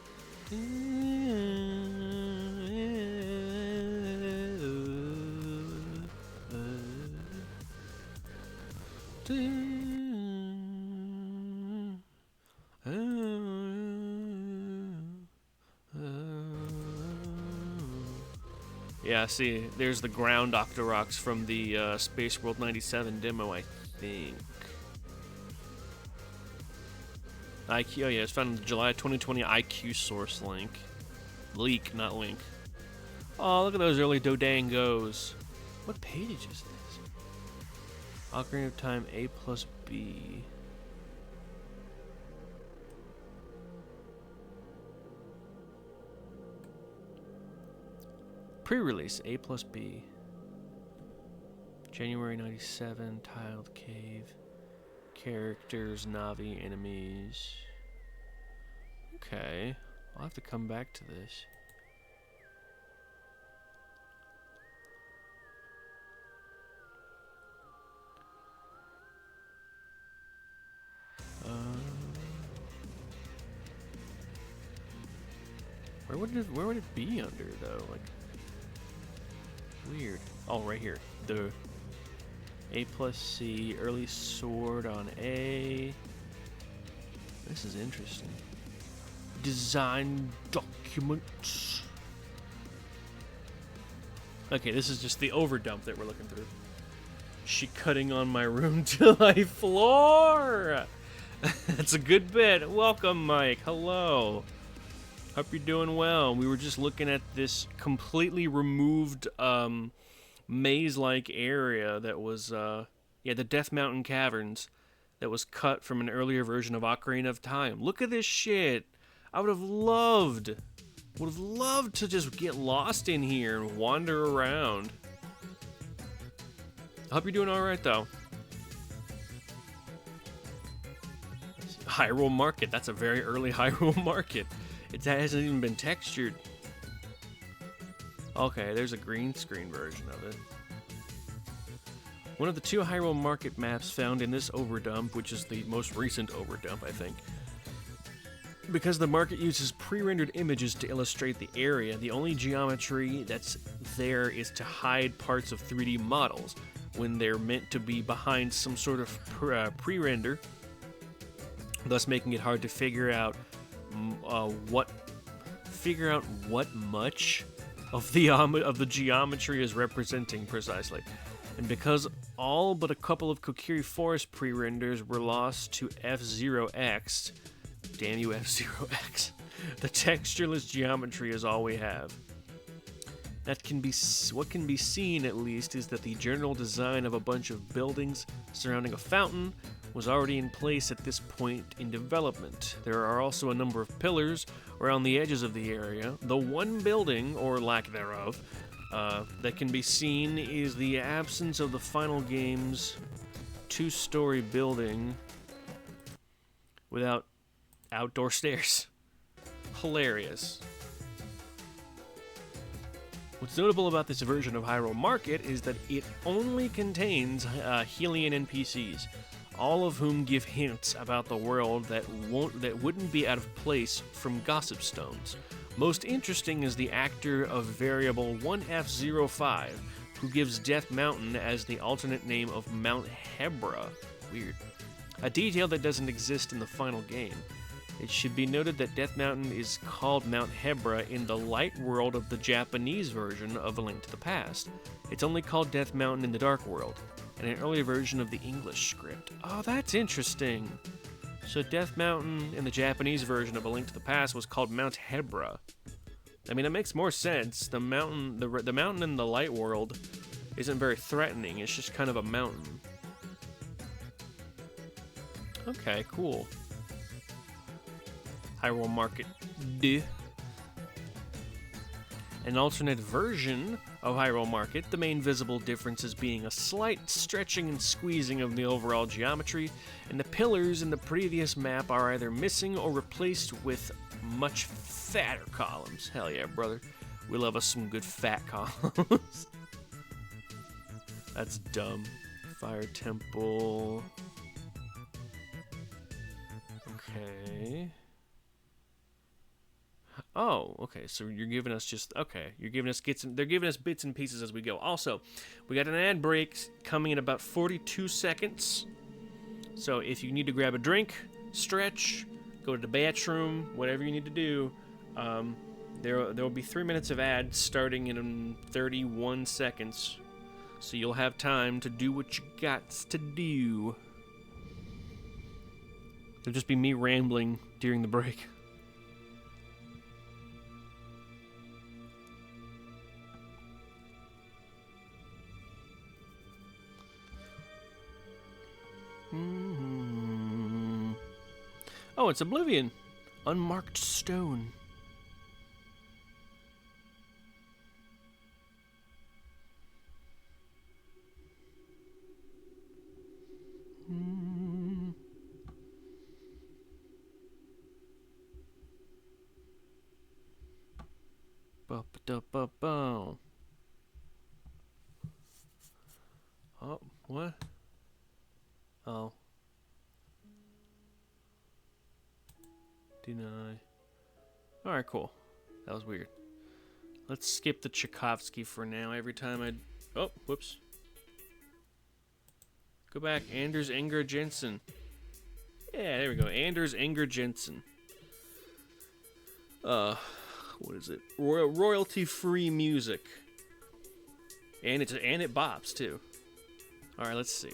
Yeah, see, there's the ground Octoroks from the Space World 97 demo, I think. IQ, oh yeah, it's found in the July 2020 IQ source link. Leak, not link. Oh, look at those early Dodangos. What page is this? Ocarina of Time A plus B. Pre-release A plus B. January 97, tiled cave. Characters, Navi, enemies. Okay, I'll have to come back to this. Where would it be under though? Like, weird. Oh, right here. The A plus C, early sword on A. This is interesting. Design documents. Okay, this is just the overdump that we're looking through. She cutting on my room July floor. That's a good bit. Welcome, Mike. Hello. Hope you're doing well. We were just looking at this completely removed maze-like area that was, yeah, the Death Mountain Caverns that was cut from an earlier version of Ocarina of Time. Look at this shit. I would have loved to just get lost in here and wander around. I hope you're doing all right, though. Hyrule Market. That's a very early Hyrule Market. It hasn't even been textured. Okay, there's a green screen version of it. One of the two Hyrule Market maps found in this overdump, which is the most recent overdump, I think. Because the market uses pre-rendered images to illustrate the area, the only geometry that's there is to hide parts of 3D models when they're meant to be behind some sort of pre-render, thus making it hard to figure out what much of the geometry is representing precisely. And because all but a couple of Kokiri Forest pre-renders were lost to F0X, damn you F0X, the textureless geometry is all we have. What can be seen, at least, is that the general design of a bunch of buildings surrounding a fountain was already in place at this point in development. There are also a number of pillars around the edges of the area. The one building, or lack thereof, that can be seen is the absence of the final game's two-story building without outdoor stairs. Hilarious. What's notable about this version of Hyrule Market is that it only contains Hylian NPCs, all of whom give hints about the world that wouldn't be out of place from gossip stones. Most interesting is the actor of variable 1F05, who gives Death Mountain as the alternate name of Mount Hebra. Weird. A detail that doesn't exist in the final game. It should be noted that Death Mountain is called Mount Hebra in the light world of the Japanese version of A Link to the Past. It's only called Death Mountain in the Dark World, and an earlier version of the English script. Oh, that's interesting. So Death Mountain in the Japanese version of A Link to the Past was called Mount Hebra. I mean, it makes more sense. The mountain in the light world isn't very threatening. It's just kind of a mountain. Okay, cool. Hyrule Market. Duh. An alternate version of Hyrule Market, the main visible differences being a slight stretching and squeezing of the overall geometry, and the pillars in the previous map are either missing or replaced with much fatter columns. Hell yeah, brother. We love us some good fat columns. That's dumb. Fire Temple. Okay. Oh, okay. So you're giving us they're giving us bits and pieces as we go. Also, we got an ad break coming in about 42 seconds. So if you need to grab a drink, stretch, go to the bathroom, whatever you need to do, There will be 3 minutes of ads starting in 31 seconds. So you'll have time to do what you got to do. It'll just be me rambling during the break. Oh, it's Oblivion. Unmarked stone. Ba-ba-da-ba-bow. Oh, what? Oh. Deny. Alright, cool. That was weird. Let's skip the Tchaikovsky for now. Every time I... Oh, whoops. Go back. Anders Enger Jensen. Yeah, there we go. Anders Enger Jensen. What is it? Royalty-free music. And it bops, too. Alright, let's see.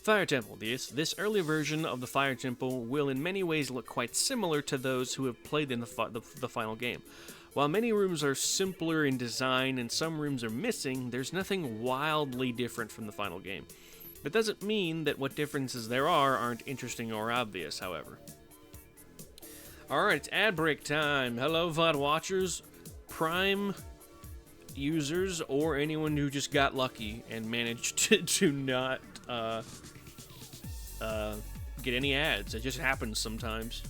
Fire Temple. This early version of the Fire Temple will in many ways look quite similar to those who have played in the final game. While many rooms are simpler in design and some rooms are missing, there's nothing wildly different from the final game. That doesn't mean that what differences there are aren't interesting or obvious, however. Alright, it's ad break time. Hello, VOD watchers, Prime users, or anyone who just got lucky and managed to not get any ads. It just happens sometimes.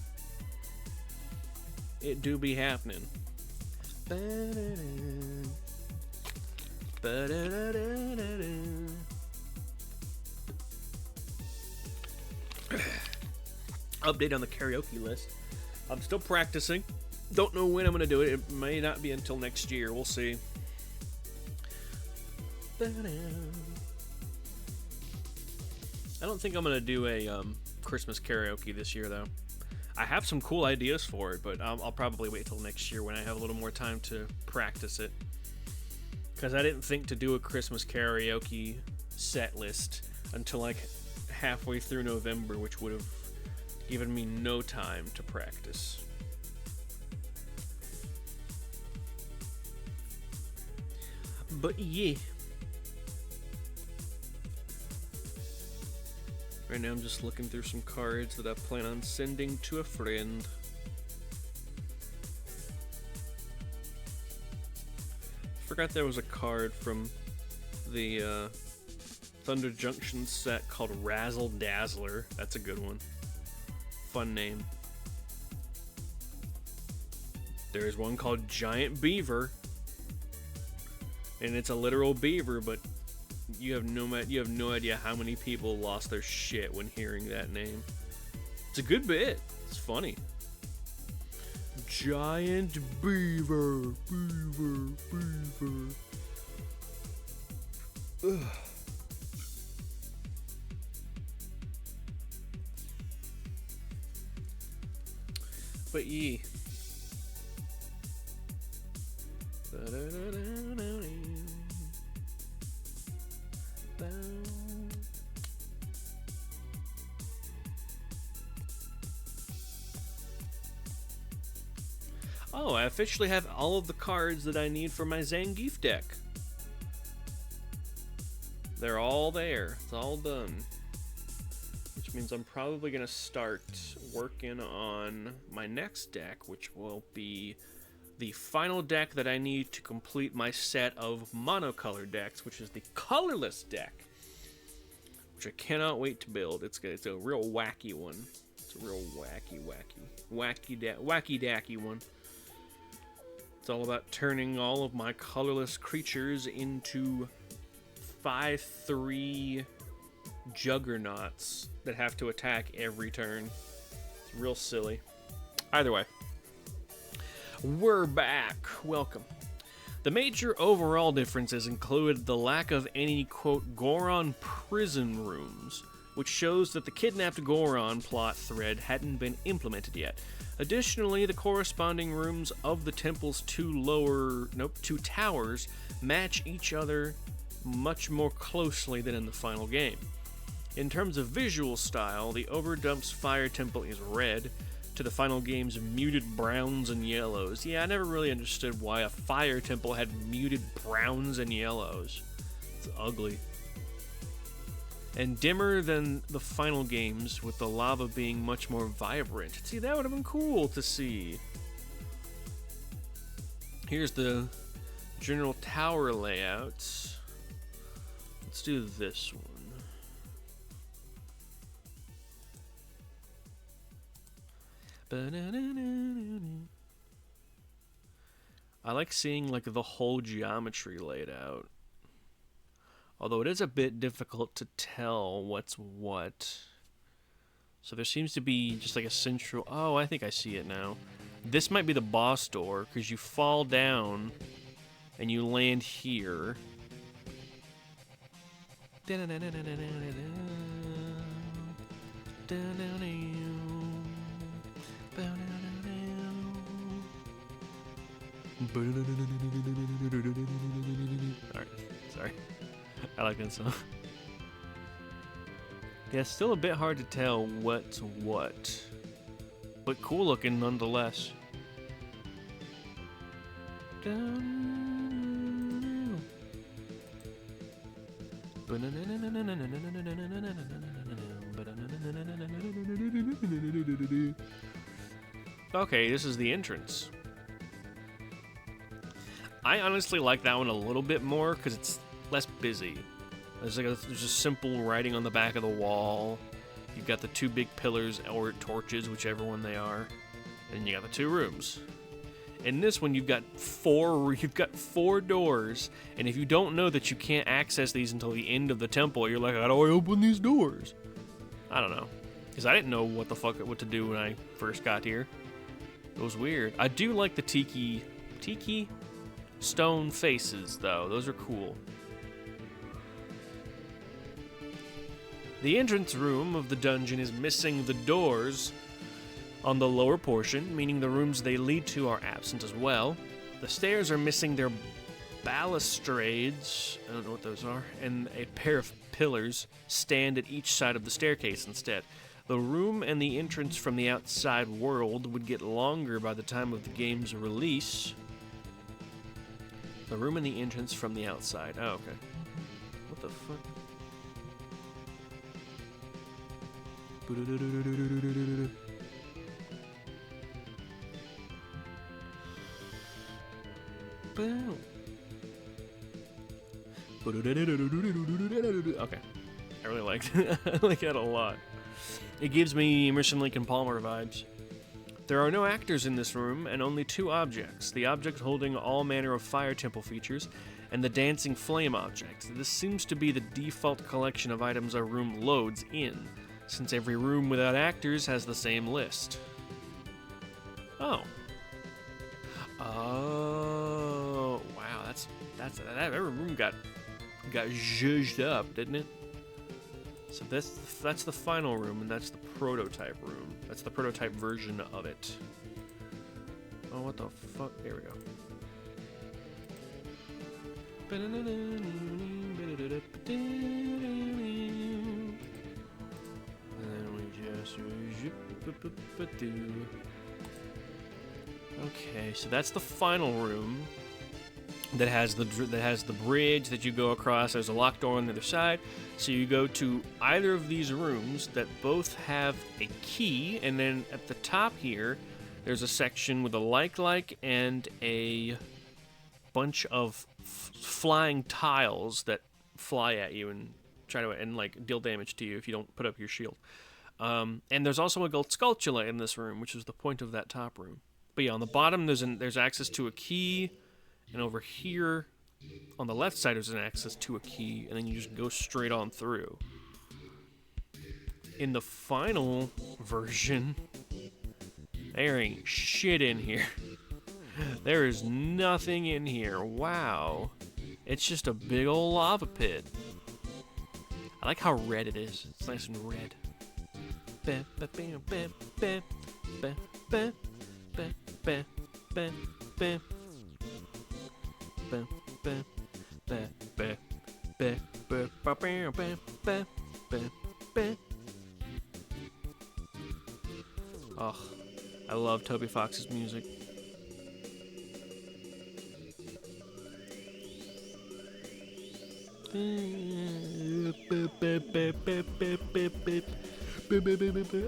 It do be happening. Update on the karaoke list. I'm still practicing. Don't know when I'm going to do it. It may not be until next year. We'll see. I don't think I'm going to do a Christmas karaoke this year, though. I have some cool ideas for it, but I'll probably wait till next year when I have a little more time to practice it. Because I didn't think to do a Christmas karaoke set list until like halfway through November, which would have given me no time to practice. But yeah. Right now I'm just looking through some cards that I plan on sending to a friend. Forgot there was a card from the Thunder Junction set called Razzle Dazzler. That's a good one. Fun name. There's one called Giant Beaver. And it's a literal beaver, but you have no idea how many people lost their shit when hearing that name. It's a good bit. It's funny. Giant Beaver. Beaver. Beaver. Ugh. But ye. Oh, I officially have all of the cards that I need for my Zangief deck. They're all there. It's all done. Which means I'm probably going to start working on my next deck, which will be the final deck that I need to complete my set of monocolor decks, which is the colorless deck, which I cannot wait to build. It's a real wacky one. It's a real wacky dacky one. It's all about turning all of my colorless creatures into 5/3 juggernauts that have to attack every turn. It's real silly. Either way, we're back. Welcome. The major overall differences included the lack of any, quote, Goron prison rooms, which shows that the kidnapped Goron plot thread hadn't been implemented yet. Additionally, the corresponding rooms of the temple's two towers match each other much more closely than in the final game. In terms of visual style, the Overdump's Fire Temple is red, to the final game's muted browns and yellows. Yeah, I never really understood why a fire temple had muted browns and yellows. It's ugly. And dimmer than the final games, with the lava being much more vibrant. See, that would have been cool to see. Here's the general tower layouts. Let's do this one. I like seeing like the whole geometry laid out. Although it is a bit difficult to tell what's what. So there seems to be just like a central... Oh, I think I see it now. This might be the boss door, because you fall down and you land here. Alright, sorry. I like that song. Yeah, it's still a bit hard to tell what's what. But cool looking nonetheless. Okay, this is the entrance. I honestly like that one a little bit more because it's less busy. There's just simple writing on the back of the wall. You've got the two big pillars or torches, whichever one they are, and you got the two rooms. In this one, you've got four doors, and if you don't know that you can't access these until the end of the temple, you're like, how do I open these doors? I don't know, because I didn't know what to do when I first got here. It was weird. I do like the tiki stone faces, though. Those are cool. The entrance room of the dungeon is missing the doors on the lower portion, meaning the rooms they lead to are absent as well. The stairs are missing their balustrades, I don't know what those are, and a pair of pillars stand at each side of the staircase instead. The room and the entrance from the outside world would get longer by the time of the game's release. The room and the entrance from the outside. Oh, okay. What the fuck? Okay. I really liked it. I like that a lot. It gives me Emerson, Lake, and Palmer vibes. There are no actors in this room, and only two objects. The object holding all manner of Fire Temple features, and the dancing flame object. This seems to be the default collection of items a room loads in, since every room without actors has the same list. Oh. Oh, wow, that every room got zhuzhed up, didn't it? So that's the final room, and that's the prototype room. That's the prototype version of it. Oh, what the fuck? There we go. Okay, so that's the final room that has the bridge that you go across. There's a locked door on the other side, so you go to either of these rooms that both have a key, and then at the top here there's a section with a like and a bunch of flying tiles that fly at you and try to like deal damage to you if you don't put up your shield. And there's also a gold sculpture in this room, which is the point of that top room. But yeah, on the bottom there's access to a key, and over here on the left side there's an access to a key, and then you just go straight on through. In the final version, there ain't shit in here. There is nothing in here. Wow. It's just a big old lava pit. I like how red it is. It's nice and red. ba, ba, ba. Ba, ba, ba, ba, ba, ba, ba, ba, ba, ba, ba. Oh, I love Toby Fox's music.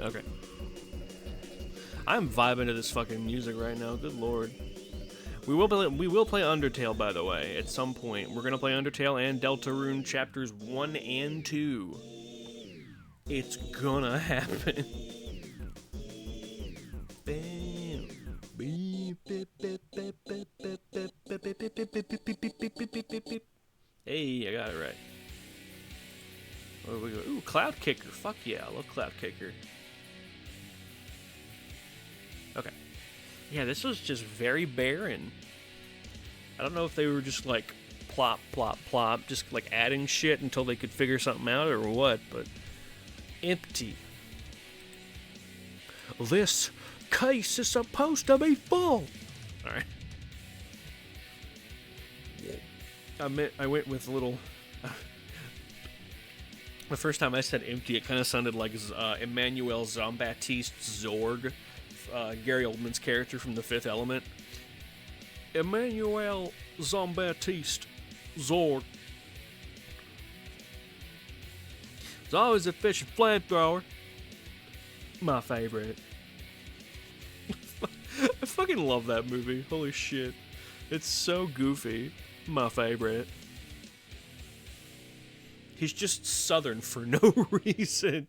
Okay. I'm vibing to this fucking music right now. Good lord. We will play Undertale, by the way, at some point. We're gonna play Undertale and Deltarune chapters 1 and 2. It's gonna happen. Hey, I got it right. Where do we go? Ooh, Cloud Kicker. Fuck yeah, I love Cloud Kicker. Okay. Yeah, this was just very barren. I don't know if they were just like plop, plop, plop, just like adding shit until they could figure something out or what, but empty. This case is supposed to be full. Alright. I went with a little... The first time I said empty, it kind of sounded like Emmanuel Jean-Baptiste Zorg, Gary Oldman's character from The Fifth Element. Emmanuel Jean-Baptiste Zorg. There's always a fish and flamethrower. My favorite. I fucking love that movie. Holy shit. It's so goofy. My favorite. He's just Southern for no reason.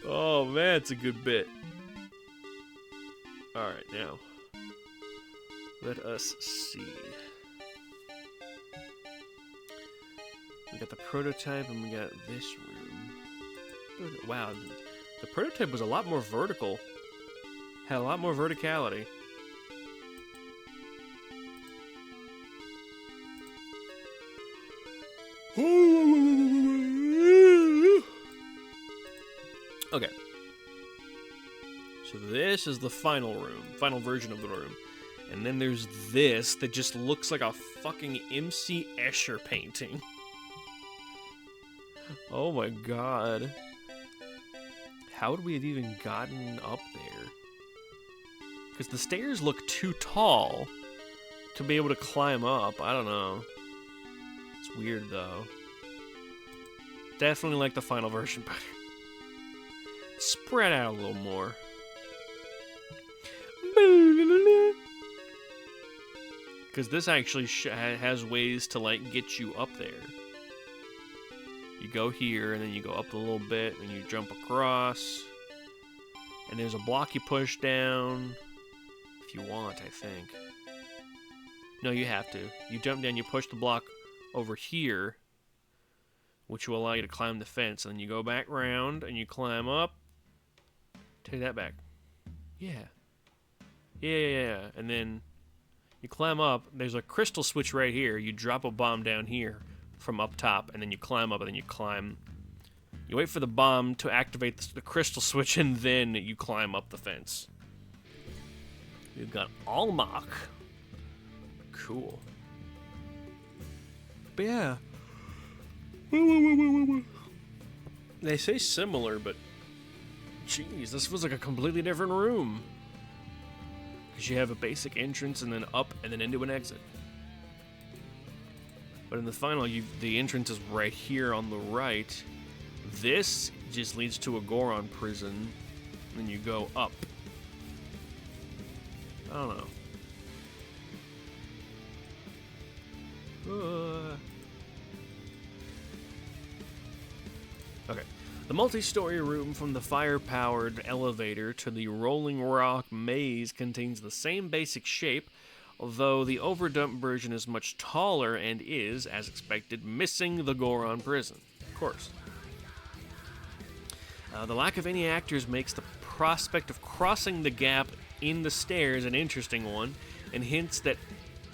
Oh man, it's a good bit. Alright, now. Let us see. We got the prototype and we got this room. Wow, the prototype was a lot more vertical. Had a lot more verticality. Okay. So this is the final room, final version of the room. And then there's this that just looks like a fucking MC Escher painting. Oh my god. How would we have even gotten up there? Because the stairs look too tall to be able to climb up. I don't know. It's weird though. Definitely like the final version better. Spread out a little more. Because this actually has ways to like get you up there. You go here, and then you go up a little bit, and you jump across. And there's a block you push down. If you want, I think. No, you have to. You jump down, you push the block over here, which will allow you to climb the fence. And then you go back around, and you climb up. Take that back. Yeah. Yeah. And then you climb up. There's a crystal switch right here. You drop a bomb down here from up top, and then you climb up, and then you climb. You wait for the bomb to activate the crystal switch, and then you climb up the fence. We've got Almach. Cool. But yeah. They say similar, but jeez, this feels like a completely different room. Because you have a basic entrance, and then up, and then into an exit. But in the final, the entrance is right here on the right. This just leads to a Goron prison. And then you go up. I don't know. Okay. The multi-story room from the fire-powered elevator to the Rolling Rock maze contains the same basic shape, although the overdump version is much taller and is, as expected, missing the Goron prison. Of course. The lack of any actors makes the prospect of crossing the gap in the stairs an interesting one, and hints that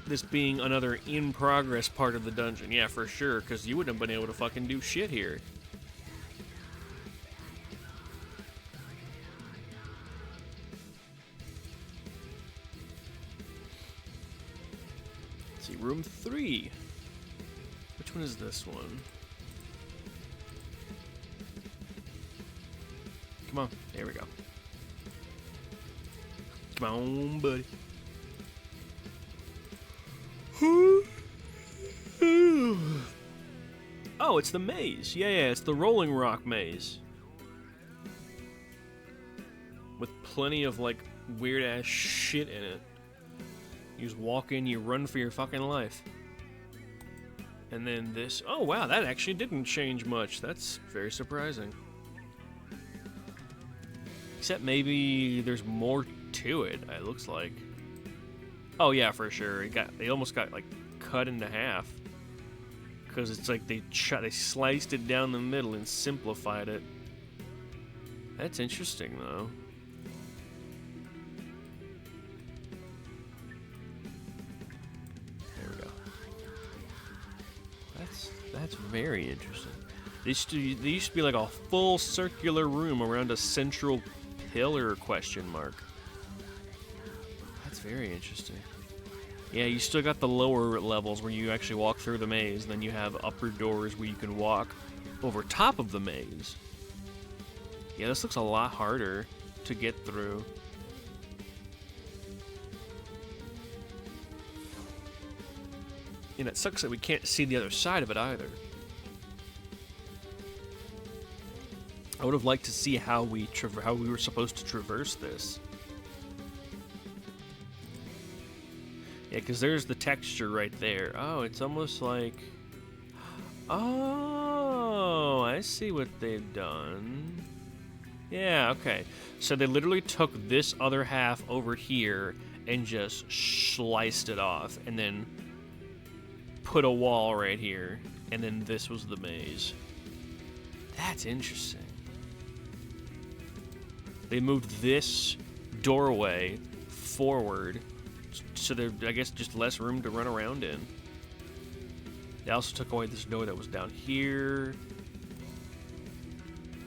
this being another in-progress part of the dungeon. Yeah, for sure, because you wouldn't have been able to fucking do shit here. Let's see, room 3. Which one is this one? Come on, there we go. Come on, buddy. Oh, it's the maze. Yeah, it's the Rolling Rock maze. With plenty of, like, weird-ass shit in it. You just walk in, you run for your fucking life. And then this... Oh, wow, that actually didn't change much. That's very surprising. Except maybe there's more to it, it looks like. Oh, yeah, for sure. They almost got, like, cut into half. Because it's like they sliced it down the middle and simplified it. That's interesting, though. There we go. That's very interesting. They used to be like a full circular room around a central pillar question mark. That's very interesting. Yeah, you still got the lower levels where you actually walk through the maze, and then you have upper doors where you can walk over top of the maze. Yeah, this looks a lot harder to get through. And it sucks that we can't see the other side of it either. I would have liked to see how we were supposed to traverse this. Yeah, because there's the texture right there. Oh, it's almost like... Oh, I see what they've done. Yeah, okay. So they literally took this other half over here and just sliced it off, and then put a wall right here, and then this was the maze. That's interesting. They moved this doorway forward, so there's, I guess, just less room to run around in. They also took away this door that was down here.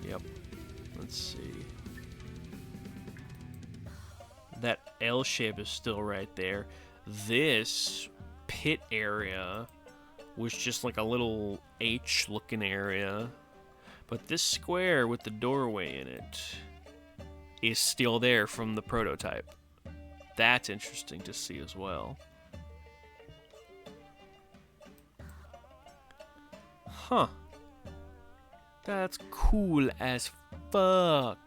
Yep. Let's see. That L shape is still right there. This pit area was just like a little H-looking area. But this square with the doorway in it is still there from the prototype. That's interesting to see as well. Huh. That's cool as fuck.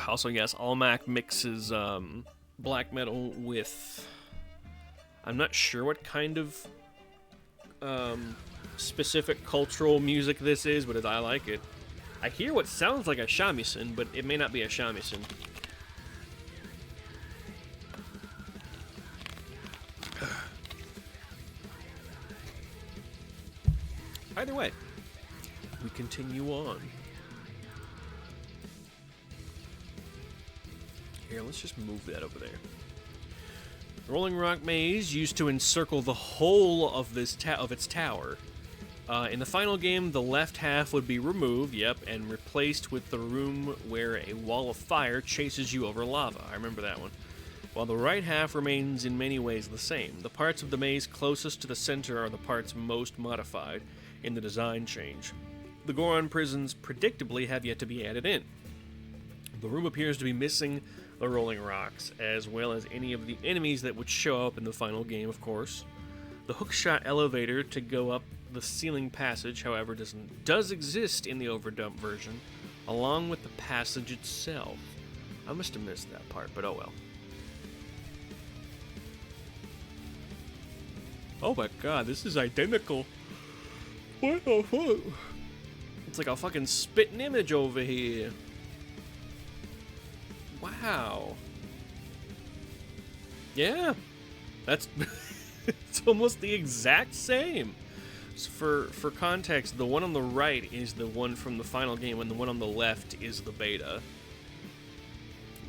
Also, yes, Almac mixes black metal with... I'm not sure what kind of specific cultural music this is, but I like it. I hear what sounds like a shamisen, but it may not be a shamisen. Either way, we continue on. Here, let's just move that over there. The Rolling Rock Maze used to encircle the whole of this its tower. In the final game, the left half would be removed, and replaced with the room where a wall of fire chases you over lava. I remember that one. While the right half remains in many ways the same. The parts of the maze closest to the center are the parts most modified in the design change. The Goron prisons predictably have yet to be added in. The room appears to be missing the rolling rocks, as well as any of the enemies that would show up in the final game, of course. The hookshot elevator to go up the ceiling passage, however, does exist in the overdubbed version, along with the passage itself. I must have missed that part, but oh well. Oh my god, this is identical. What the fuck? It's like a fucking spitting image over here. Wow. Yeah. That's... it's almost the exact same. So for context, the one on the right is the one from the final game, and the one on the left is the beta.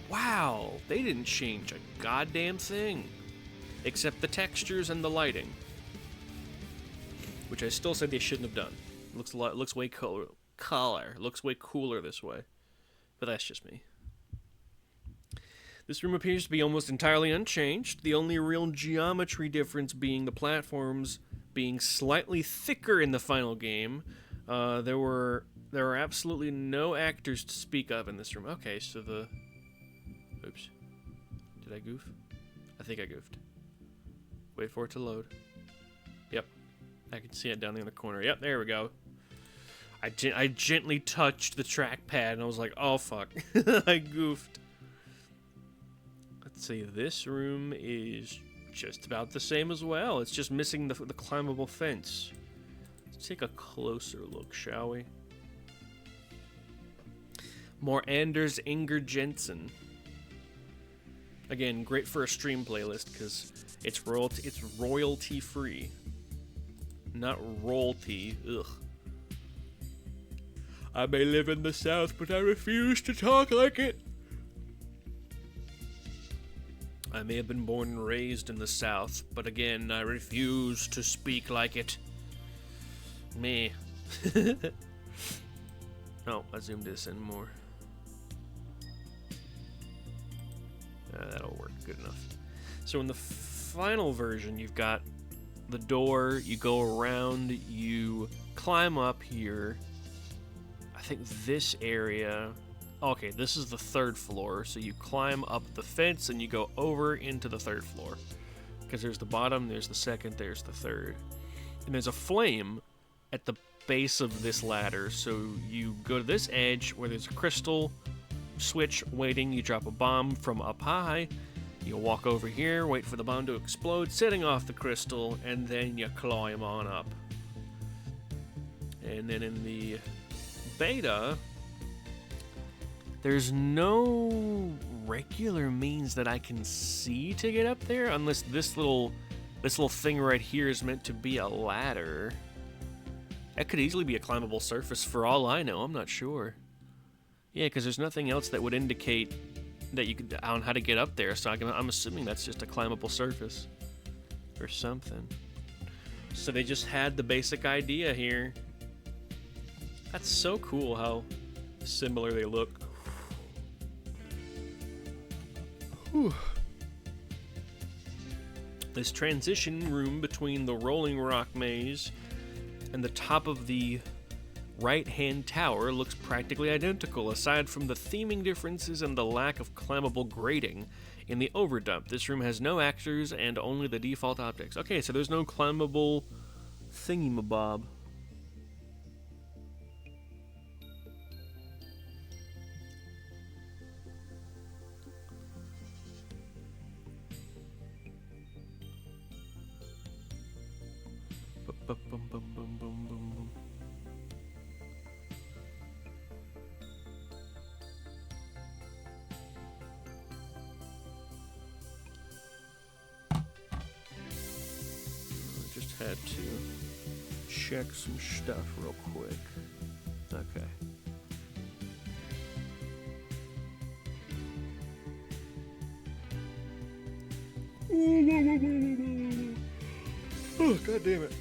Wow. They didn't change a goddamn thing. Except the textures and the lighting. Which I still said they shouldn't have done. Looks way cooler. Looks way cooler this way. But that's just me. This room appears to be almost entirely unchanged, the only real geometry difference being the platforms being slightly thicker in the final game. There were absolutely no actors to speak of in this room. Okay, so the... Oops. Did I goof? I think I goofed. Wait for it to load. Yep. I can see it down there in the corner. Yep, there we go. I gently touched the trackpad and I was like, oh fuck. I goofed. Let's see, this room is just about the same as well. It's just missing the climbable fence. Let's take a closer look, shall we? More Anders Inger Jensen. Again, great for a stream playlist because it's royalty free, not royalty. Ugh. I may live in the South, but I refuse to talk like it. I may have been born and raised in the South, but again, I refuse to speak like it. Me. Oh, I zoomed this in more. That'll work good enough. So in the final version, you've got the door, you go around, you climb up here. I think this area... Okay, this is the third floor, so you climb up the fence and you go over into the third floor. Because there's the bottom, there's the second, there's the third. And there's a flame at the base of this ladder, so you go to this edge where there's a crystal switch waiting, you drop a bomb from up high, you walk over here, wait for the bomb to explode, setting off the crystal, and then you climb on up. And then in the beta, there's no regular means that I can see to get up there, unless this little thing right here is meant to be a ladder. That could easily be a climbable surface for all I know, I'm not sure. Yeah, because there's nothing else that would indicate that you could on how to get up there, so I'm assuming that's just a climbable surface or something. So they just had the basic idea here. That's so cool how similar they look. Whew. This transition room between the rolling rock maze and the top of the right-hand tower looks practically identical, aside from the theming differences and the lack of climbable grading in the overdump. This room has no actors and only the default objects. Okay, so there's no climbable thingy-mabob. Had to check some stuff real quick. Okay. Oh, god damn it.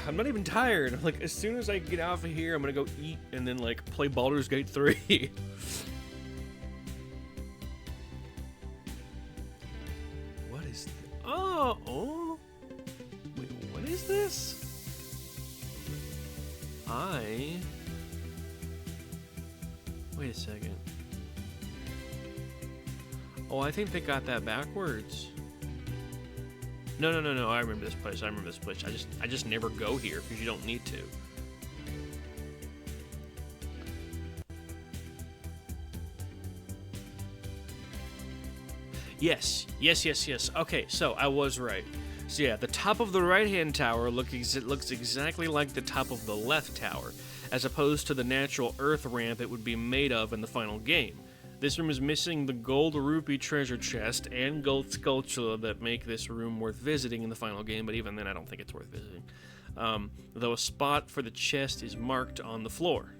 I'm not even tired. Like, as soon as I get out of here, I'm gonna go eat and then, like, play Baldur's Gate 3. What is this? Oh! Wait, what is this? Wait a second. Oh, I think they got that backwards. No. I remember this place. I just never go here because you don't need to. Yes. Okay, so I was right. So yeah, the top of the right-hand tower looks exactly like the top of the left tower, as opposed to the natural earth ramp it would be made of in the final game. This room is missing the gold rupee treasure chest and gold sculpture that make this room worth visiting in the final game, but even then I don't think it's worth visiting. Though a spot for the chest is marked on the floor.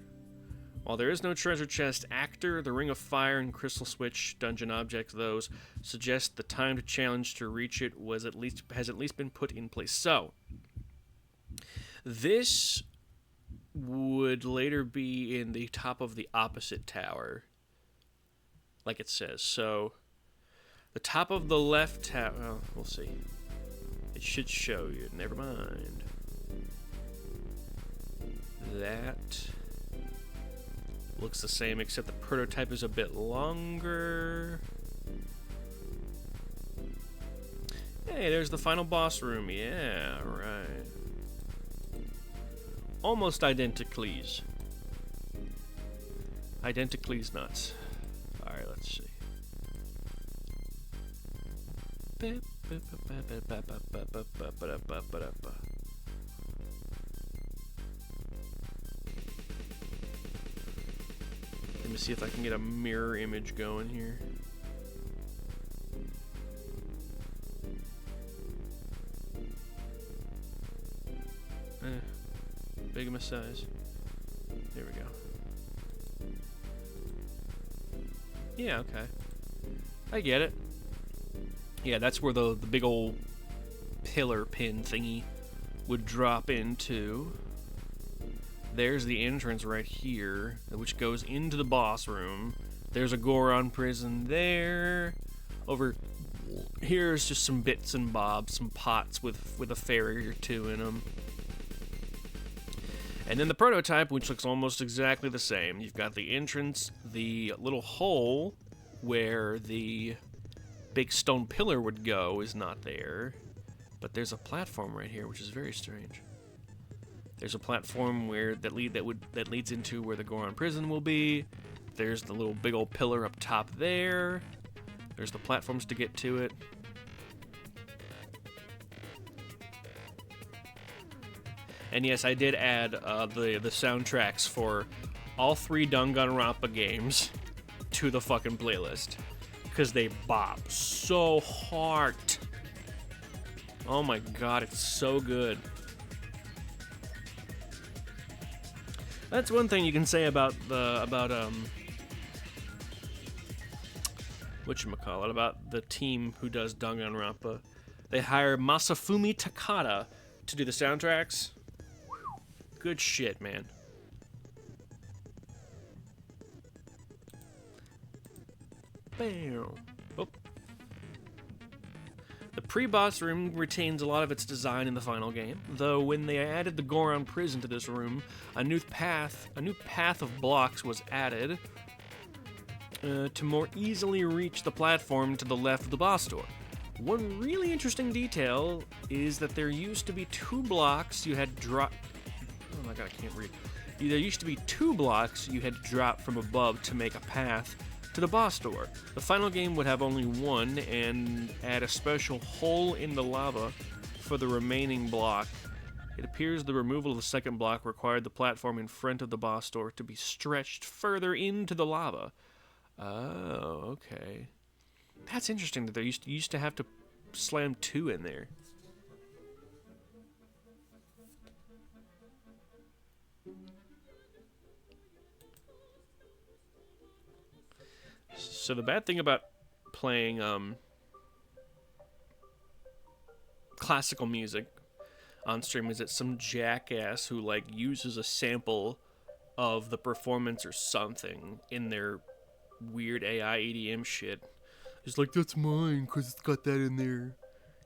While there is no treasure chest actor, the Ring of Fire and Crystal Switch dungeon objects, those, suggest the timed challenge to reach it has at least been put in place. So, this would later be in the top of the opposite tower, like it says. So, The top of the left tab. Oh, we'll see. It should show you. Never mind. That looks the same, except the prototype is a bit longer. Hey, there's the final boss room. Yeah, right. Almost identicallys. Identicallys nuts. Alright, let's see. Let me see if I can get a mirror image going here. Big of a size. There we go. Yeah, okay. I get it. Yeah, that's where the big old pillar pin thingy would drop into. There's the entrance right here, which goes into the boss room. There's a Goron prison there. Over here's just some bits and bobs, some pots with a fairy or two in them. And then the prototype, which looks almost exactly the same. You've got the entrance, the little hole where the big stone pillar would go is not there. But there's a platform right here, which is very strange. There's a platform where that leads into where the Goron prison will be. There's the little big old pillar up top there. There's the platforms to get to it. And yes, I did add the soundtracks for all 3 Danganronpa games to the fucking playlist. Because they bop so hard. Oh my god, it's so good. That's one thing you can say about whatchamacallit, about the team who does Danganronpa. They hire Masafumi Takada to do the soundtracks. Good shit, man. Bam. Oh. The pre-boss room retains a lot of its design in the final game, though when they added the Goron prison to this room, a new path of blocks was added to more easily reach the platform to the left of the boss door. One really interesting detail is that there used to be 2 blocks you had drop. Oh my god, I can't read. There used to be 2 blocks you had to drop from above to make a path to the boss door. The final game would have only 1 and add a special hole in the lava for the remaining block. It appears the removal of the second block required the platform in front of the boss door to be stretched further into the lava. Oh, okay. That's interesting that they used to have to slam 2 in there. So the bad thing about playing classical music on stream is that some jackass who like uses a sample of the performance or something in their weird AI EDM shit is like, that's mine because it's got that in there.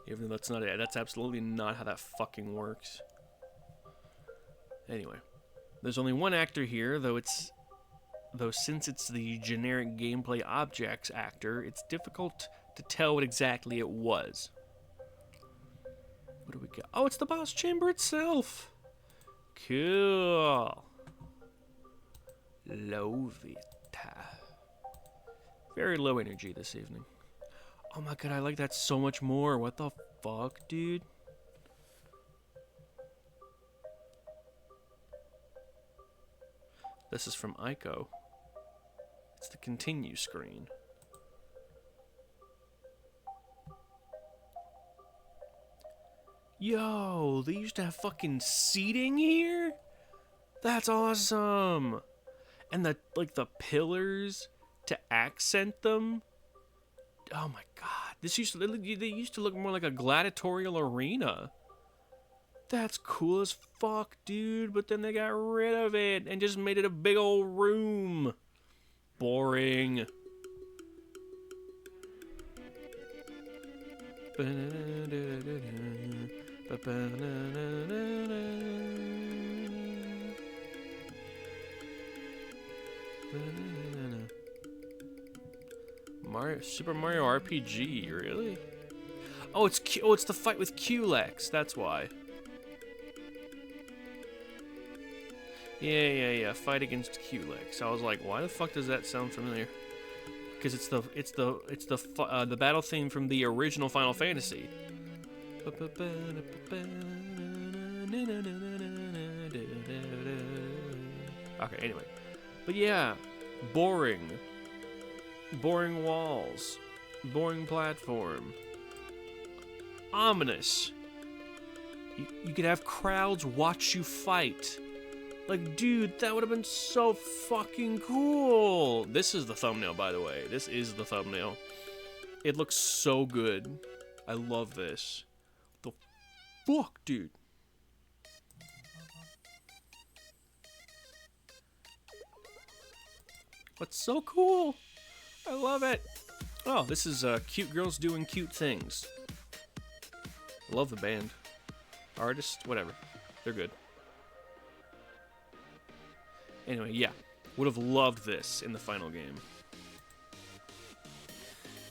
Even though that's not it. That's absolutely not how that fucking works. Anyway, there's only 1 actor here, though since it's the generic gameplay objects actor, it's difficult to tell what exactly it was. What do we got? Oh, it's the boss chamber itself. Cool. Love it. Very low energy this evening. Oh my god, I like that so much more. What the fuck, dude? This is from Ico. It's the continue screen. Yo, they used to have fucking seating here? That's awesome. And the pillars to accent them. Oh my god. They used to look more like a gladiatorial arena. That's cool as fuck, dude. But then they got rid of it and just made it a big old room. Boring. Super Mario RPG, really? Oh, it's the fight with Culex. That's why. Yeah. Fight against Culex. I was like, why the fuck does that sound familiar? Because it's the battle theme from the original Final Fantasy. Okay, anyway. But yeah, boring walls, boring platform, ominous. You could have crowds watch you fight. Like, dude, that would have been so fucking cool. This is the thumbnail, by the way. This is the thumbnail. It looks so good. I love this. The fuck, dude. That's so cool. I love it. Oh, this is cute girls doing cute things. I love the band. Artist, whatever. They're good. Anyway, yeah. Would have loved this in the final game.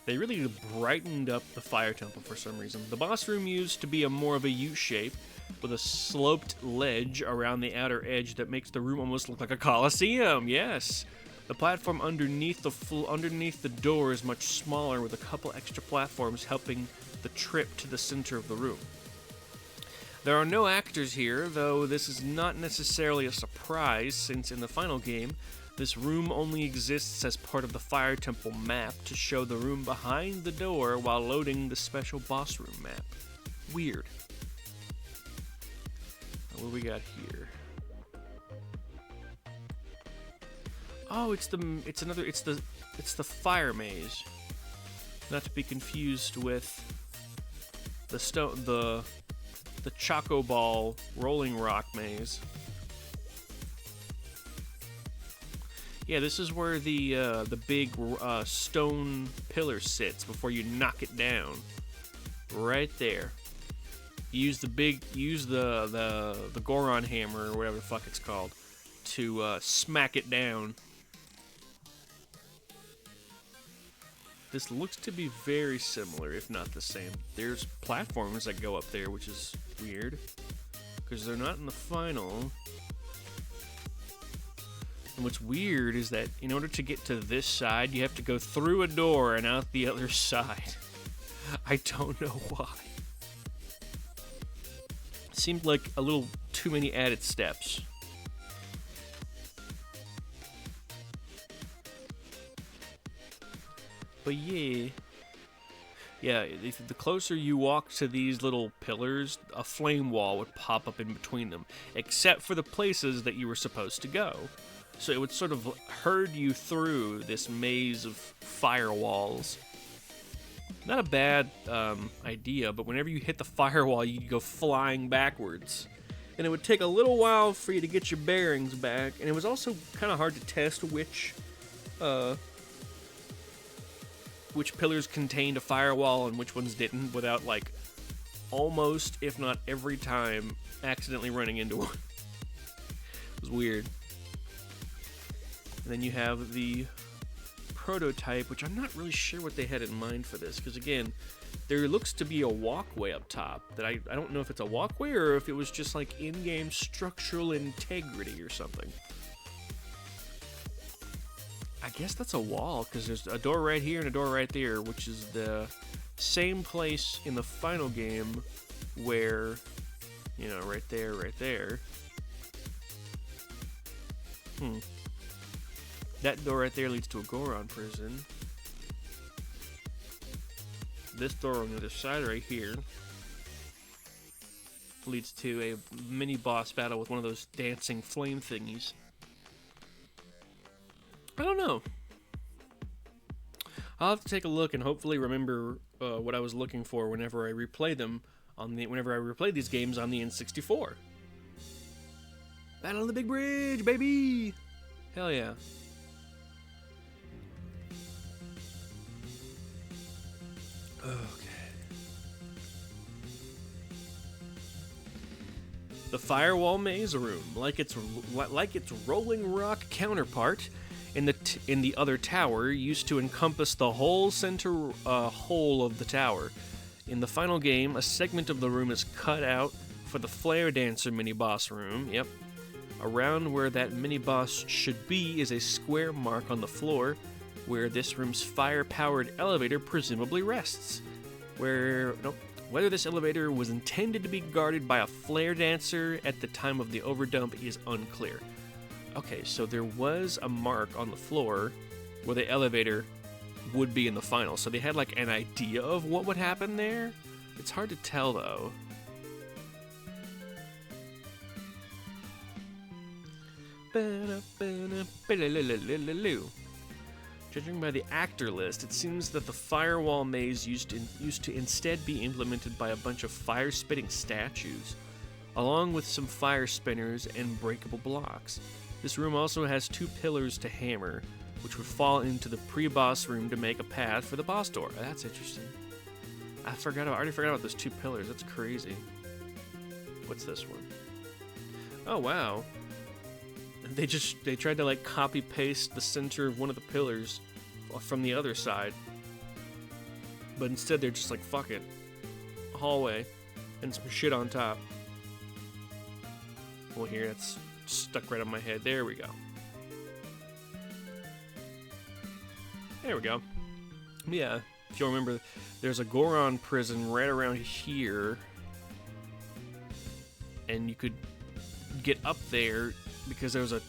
They really brightened up the fire temple for some reason. The boss room used to be more of a U-shape with a sloped ledge around the outer edge that makes the room almost look like a coliseum. Yes. The platform underneath the door is much smaller, with a couple extra platforms helping the trip to the center of the room. There are no actors here, though this is not necessarily a surprise, since in the final game, this room only exists as part of the Fire Temple map to show the room behind the door while loading the special boss room map. Weird. What do we got here? Oh, it's the fire maze. Not to be confused with the Choco Ball Rolling Rock maze. Yeah, this is where the big stone pillar sits before you knock it down. Right there. Use the Goron hammer or whatever the fuck it's called to smack it down. This looks to be very similar, if not the same. There's platforms that go up there, which is weird, because they're not in the final. And what's weird is that in order to get to this side, you have to go through a door and out the other side. I don't know why. It seemed like a little too many added steps. But yeah, the closer you walk to these little pillars, a flame wall would pop up in between them, except for the places that you were supposed to go. So it would sort of herd you through this maze of firewalls. Not a bad idea, but whenever you hit the firewall, you'd go flying backwards. And it would take a little while for you to get your bearings back, and it was also kind of hard to test which pillars contained a firewall and which ones didn't without, like, almost, if not every time, accidentally running into one. It was weird. And then you have the prototype, which I'm not really sure what they had in mind for this, because again, there looks to be a walkway up top that I don't know if it's a walkway or if it was just like in-game structural integrity or something. I guess that's a wall, because there's a door right here and a door right there, which is the same place in the final game where, you know, right there. That door right there leads to a Goron prison. This door on the other side right here leads to a mini boss battle with one of those dancing flame thingies. I don't know. I'll have to take a look and hopefully remember what I was looking for whenever I replay them whenever I replay these games on the N64. Battle of the Big Bridge, baby! Hell yeah. Okay. The Firewall Maze Room, like its Rolling Rock counterpart in the other tower, used to encompass the whole center hole of the tower. In the final game, a segment of the room is cut out for the Flare Dancer mini-boss room. Yep. Around where that mini-boss should be is a square mark on the floor, where this room's fire-powered elevator presumably rests. Whether this elevator was intended to be guarded by a Flare Dancer at the time of the overdump is unclear. Okay, so there was a mark on the floor where the elevator would be in the final, so they had like an idea of what would happen there. It's hard to tell though. Judging by the actor list, it seems that the firewall maze used to instead be implemented by a bunch of fire-spitting statues, along with some fire spinners and breakable blocks. This room also has 2 pillars to hammer, which would fall into the pre-boss room to make a path for the boss door. That's interesting. I already forgot about those 2 pillars. That's crazy. What's this one? Oh, wow. They tried to like copy paste the center of one of the pillars from the other side, but instead they're just like, fuck it, a hallway and some shit on top. Well, here, that's stuck right on my head. There we go. There we go. Yeah, if you'll remember, there's a Goron prison right around here, and you could get up there because there was a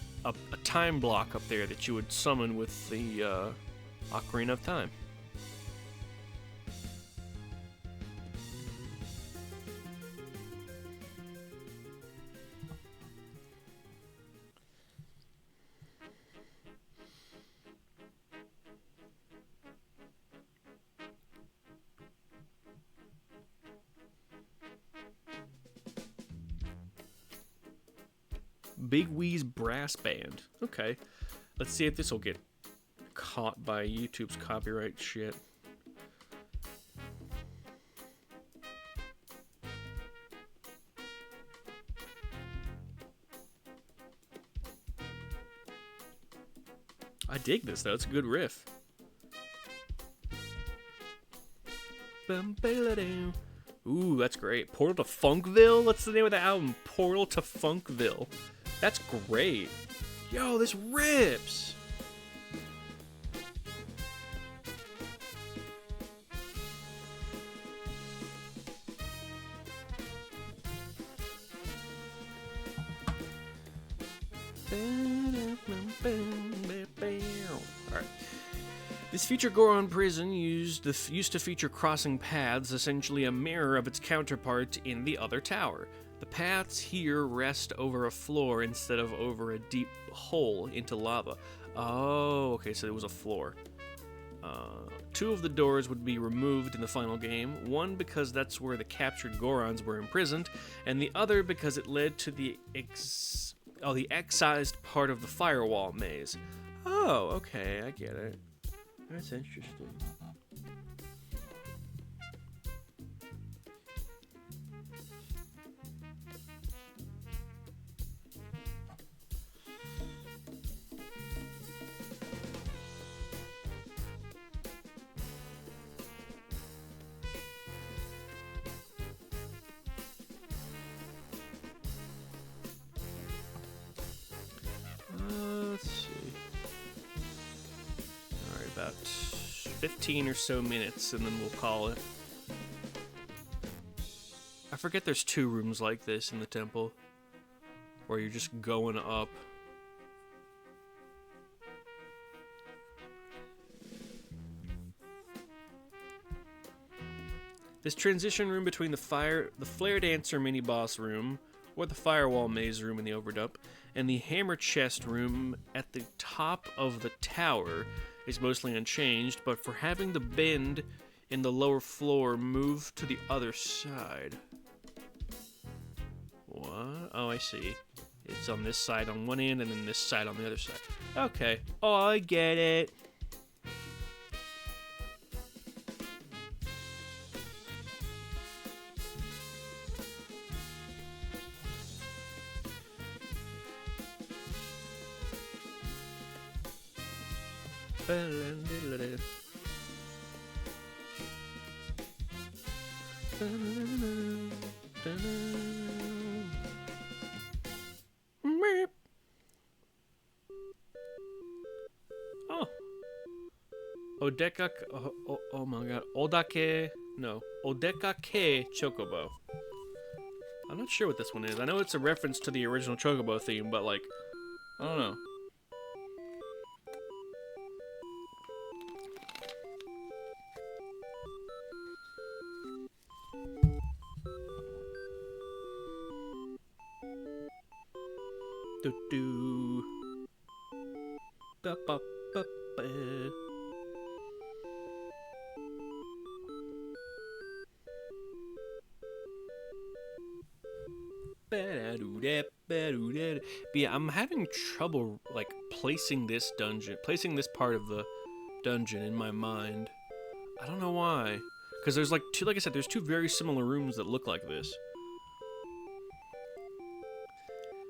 time block up there that you would summon with the Ocarina of Time. Big Wee's Brass Band. Okay. Let's see if this will get caught by YouTube's copyright shit. I dig this, though. It's a good riff. Ooh, that's great. Portal to Funkville? What's the name of the album? Portal to Funkville. That's great. Yo, this rips. Alright. This future Goron prison used to feature crossing paths, essentially a mirror of its counterpart in the other tower. The paths here rest over a floor instead of over a deep hole into lava. Oh, okay, so there was a floor. 2 of the doors would be removed in the final game, one because that's where the captured Gorons were imprisoned, and the other because it led to the excised part of the firewall maze. Oh, okay, I get it. That's interesting. Let's see. Alright, about 15 or so minutes, and then we'll call it. I forget there's 2 rooms like this in the temple, where you're just going up. This transition room between the Flare Dancer mini-boss room, or the Firewall Maze room in the overdump, and the Hammer Chest room at the top of the tower is mostly unchanged, but for having the bend in the lower floor move to the other side. What? Oh, I see. It's on this side on one end, and then this side on the other side. Okay. Oh, I get it. Oh. Odeka. Oh my god. Odake. No. Odekake Chocobo. I'm not sure what this one is. I know it's a reference to the original Chocobo theme, but like, I don't know. Do do. Ba ba ba ba. But yeah, I'm having trouble like placing this part of the dungeon in my mind. I don't know why. Because there's like two, like I said, there's two very similar rooms that look like this.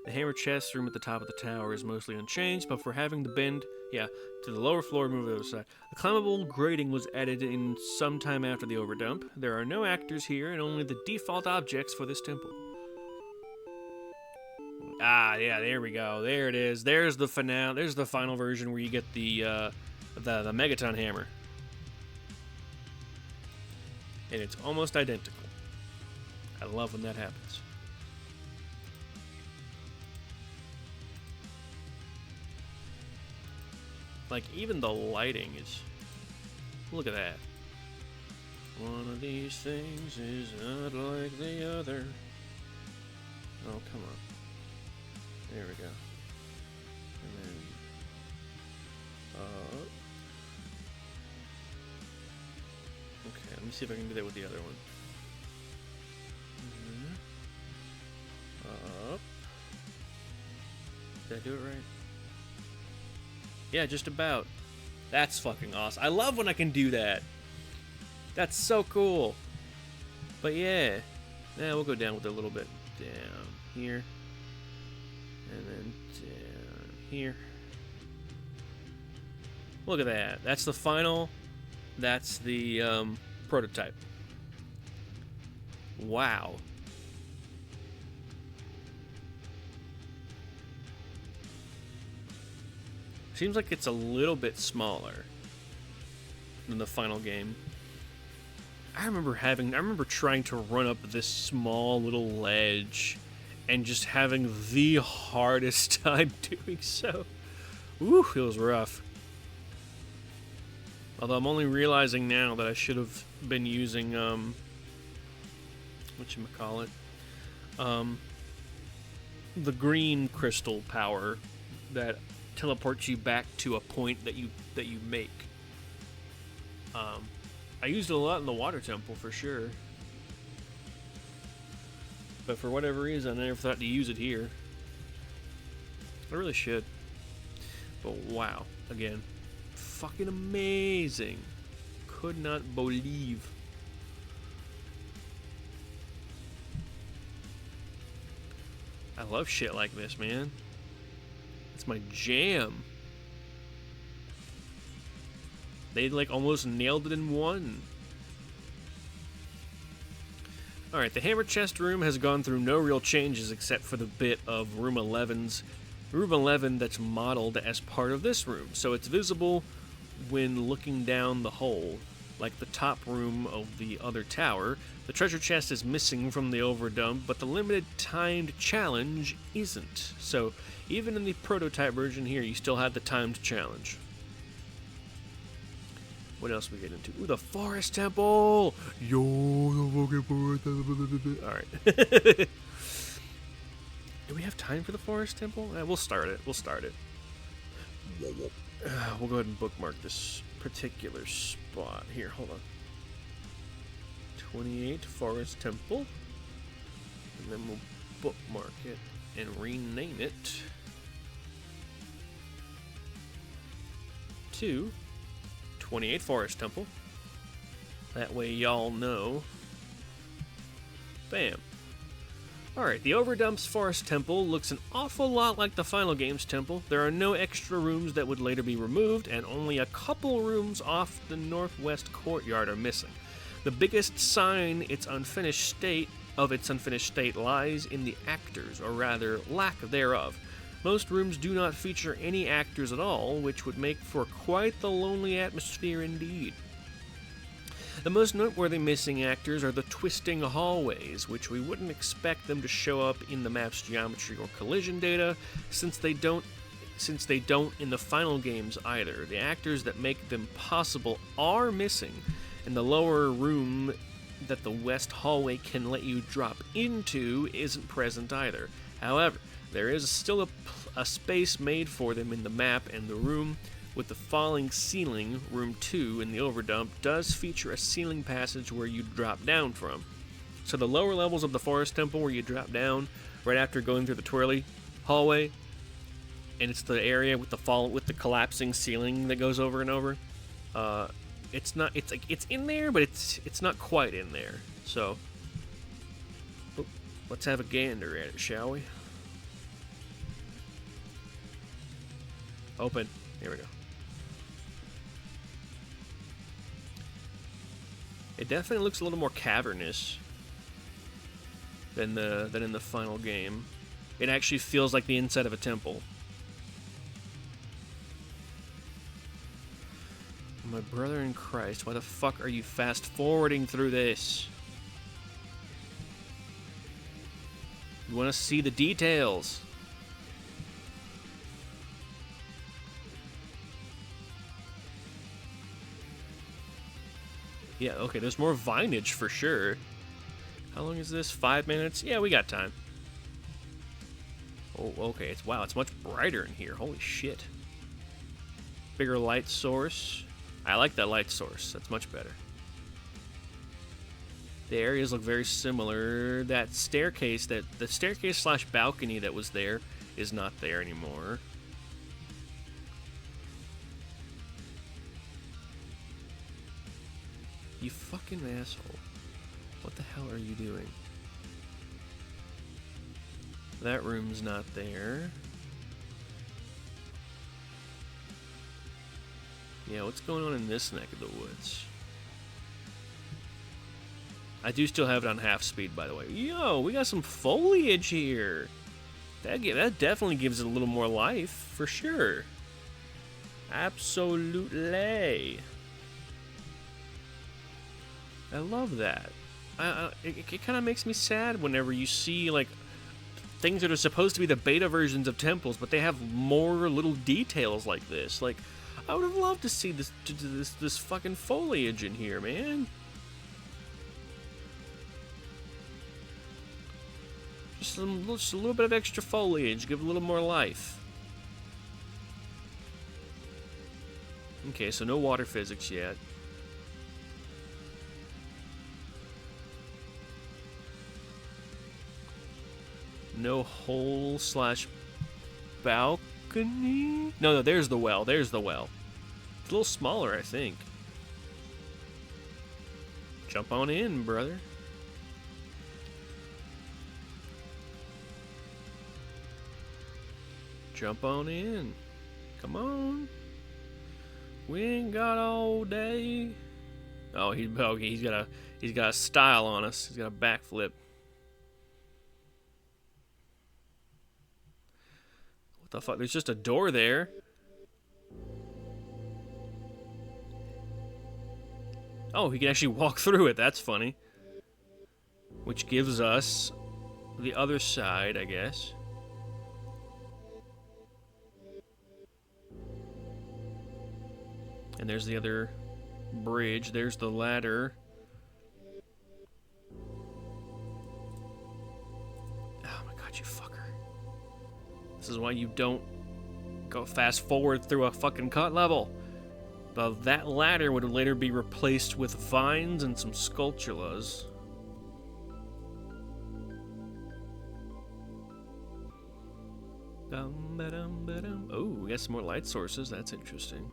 The hammer chest room at the top of the tower is mostly unchanged, but for having the bend, to the lower floor, move to the other side. The climbable grating was added in sometime after the overdump. There are no actors here, and only the default objects for this temple. Ah, yeah, there we go. There it is. There's the finale. There's the final version where you get the Megaton hammer, and it's almost identical. I love when that happens. Like, even the lighting is... Look at that. One of these things is not like the other. Oh, come on. There we go. And then... Okay, let me see if I can do that with the other one. Up. Did I do it right? Yeah, just about. That's fucking awesome. I love when I can do that. That's so cool. But yeah. We'll go down with it a little bit. Down here. And then down here. Look at that. That's the final. That's the prototype. Wow. Seems like it's a little bit smaller than the final game. I remember trying to run up this small little ledge and just having the hardest time doing so. Ooh, it was rough. Although I'm only realizing now that I should have been using whatchamacallit? The green crystal power that teleports you back to a point that you make. I used it a lot in the water temple for sure, but for whatever reason I never thought to use it here. I really should. But wow, again, fucking amazing. Could not believe. I love shit like this, man. It's my jam. They like almost nailed it in one. Alright, the hammer chest room has gone through no real changes except for the bit of room 11 that's modeled as part of this room. So it's visible when looking down the hole, like the top room of the other tower. The treasure chest is missing from the overdump, but the limited timed challenge isn't. So even in the prototype version here, you still have the timed challenge. What else we get into? Ooh, the forest temple! Yo, the fucking forest temple. Alright. Do we have time for the forest temple? We'll start it. We'll go ahead and bookmark this particular spot. Here, hold on. 28 Forest Temple. And then we'll bookmark it and rename it to 28 Forest Temple. That way y'all know. Bam. Alright, the Overdump's Forest Temple looks an awful lot like the final game's temple. There are no extra rooms that would later be removed, and only a couple rooms off the northwest courtyard are missing. The biggest sign of its unfinished state lies in the actors, or rather, lack thereof. Most rooms do not feature any actors at all, which would make for quite the lonely atmosphere indeed. The most noteworthy missing actors are the twisting hallways, which we wouldn't expect them to show up in the map's geometry or collision data, since they don't in the final games either. The actors that make them possible are missing, and the lower room that the west hallway can let you drop into isn't present either. However, there is still a space made for them in the map, and the room with the falling ceiling, room 2 in the Overdump, does feature a ceiling passage where you drop down from. So the lower levels of the Forest Temple where you drop down right after going through the twirly hallway, and it's the area with the collapsing ceiling that goes over and over. It's in there, but it's not quite in there. So let's have a gander at it, shall we? Open. Here we go. It definitely looks a little more cavernous than in the final game. It actually feels like the inside of a temple. My brother in Christ, why the fuck are you fast forwarding through this? You want to see the details. Yeah, okay, there's more vinage for sure. How long is this? 5 minutes? Yeah, we got time. Oh, okay, it's much brighter in here. Holy shit. Bigger light source. I like that light source. That's much better. The areas look very similar. The staircase slash balcony that was there is not there anymore. You fucking asshole. What the hell are you doing? That room's not there. Yeah, what's going on in this neck of the woods? I do still have it on half speed, by the way. Yo, we got some foliage here. That definitely gives it a little more life, for sure. Absolutely. I love that. It kind of makes me sad whenever you see, like, things that are supposed to be the beta versions of temples, but they have more little details like this. Like, I would have loved to see this fucking foliage in here, man. Just a little bit of extra foliage, give it a little more life. Okay, so no water physics yet. No hole slash balcony? No, there's the well. There's the well. It's a little smaller, I think. Jump on in, brother. Jump on in. Come on. We ain't got all day. Oh, he's got a style on us. He's got a backflip. What the fuck? There's just a door there. Oh, he can actually walk through it. That's funny. Which gives us the other side, I guess. And there's the other bridge. There's the ladder. Oh my god, you fucker. This is why you don't go fast forward through a fucking cut level. But that ladder would later be replaced with vines and some sculptulas. Oh, we got some more light sources. That's interesting.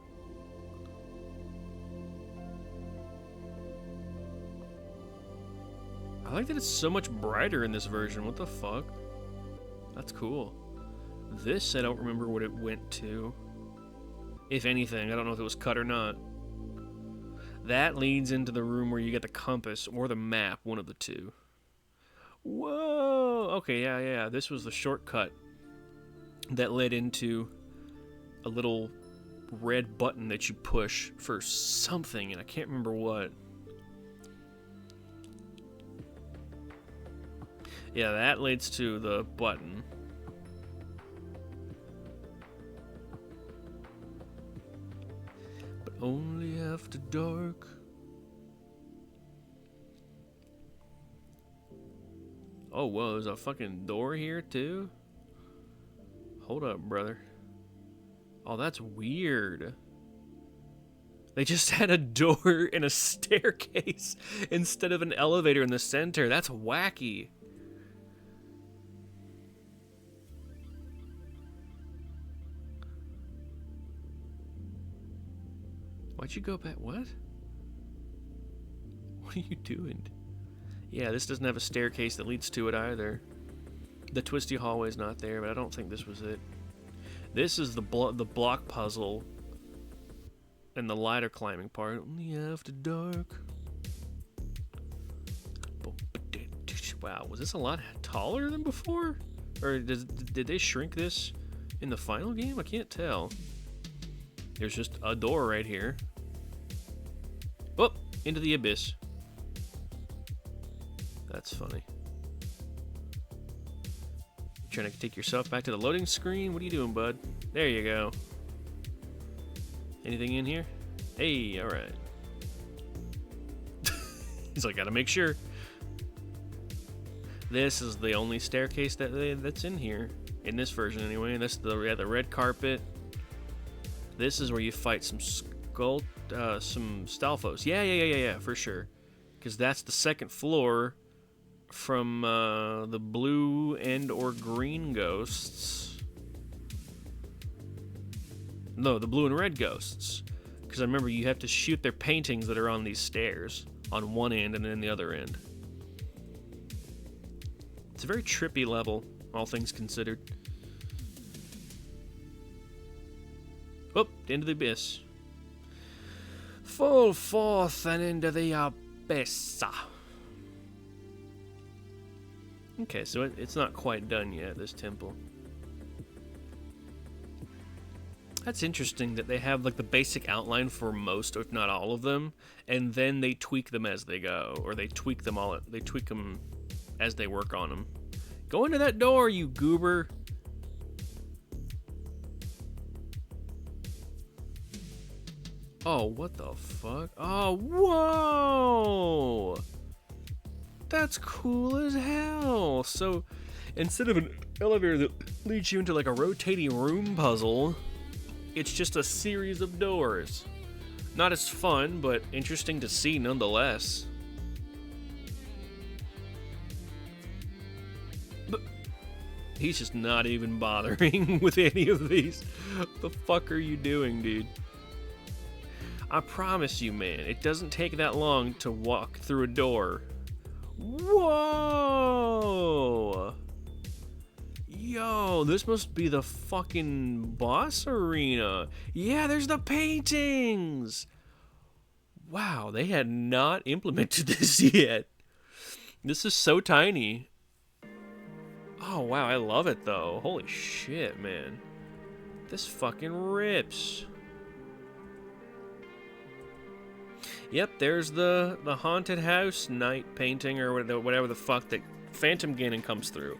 I like that it's so much brighter in this version. What the fuck? That's cool. This, I don't remember what it went to. If anything, I don't know if it was cut or not. That leads into the room where you get the compass or the map, one of the two. Whoa! Okay, yeah. This was the shortcut that led into a little red button that you push for something, and I can't remember what. Yeah, that leads to the button. But only after dark. Oh, whoa, there's a fucking door here, too? Hold up, brother. Oh, that's weird. They just had a door and a staircase instead of an elevator in the center. That's wacky. Why'd you go back? What? What are you doing? Yeah, this doesn't have a staircase that leads to it either. The twisty hallway's not there, but I don't think this was it. This is the block puzzle and the ladder climbing part. Only after dark. Wow, was this a lot taller than before? Or did they shrink this in the final game? I can't tell. There's just a door right here. Oh, into the abyss. That's funny. Trying to take yourself back to the loading screen? What are you doing, bud? There you go. Anything in here? Hey, alright. He's like, gotta make sure. This is the only staircase that's in here. In this version, anyway. And that's the red carpet. This is where you fight some Stalfos. Yeah, for sure. Because that's the second floor from the blue and or green ghosts. No, the blue and red ghosts. Because I remember you have to shoot their paintings that are on these stairs on one end and then the other end. It's a very trippy level, all things considered. Oh, into the abyss. Fall forth and into the abyss. Okay, so it's not quite done yet, this temple. That's interesting that they have like the basic outline for most, if not all of them, and then they tweak them as they go, or they tweak them as they work on them. Go into that door, you goober. Oh, what the fuck? Oh, whoa! That's cool as hell. So, instead of an elevator that leads you into like a rotating room puzzle, it's just a series of doors. Not as fun, but interesting to see nonetheless. But he's just not even bothering with any of these. What the fuck are you doing, dude? I promise you, man, it doesn't take that long to walk through a door. Whoa! Yo, this must be the fucking boss arena. Yeah, there's the paintings! Wow, they had not implemented this yet. This is so tiny. Oh, wow, I love it, though. Holy shit, man. This fucking rips. Yep, there's the haunted house night painting or whatever the fuck that Phantom Ganon comes through.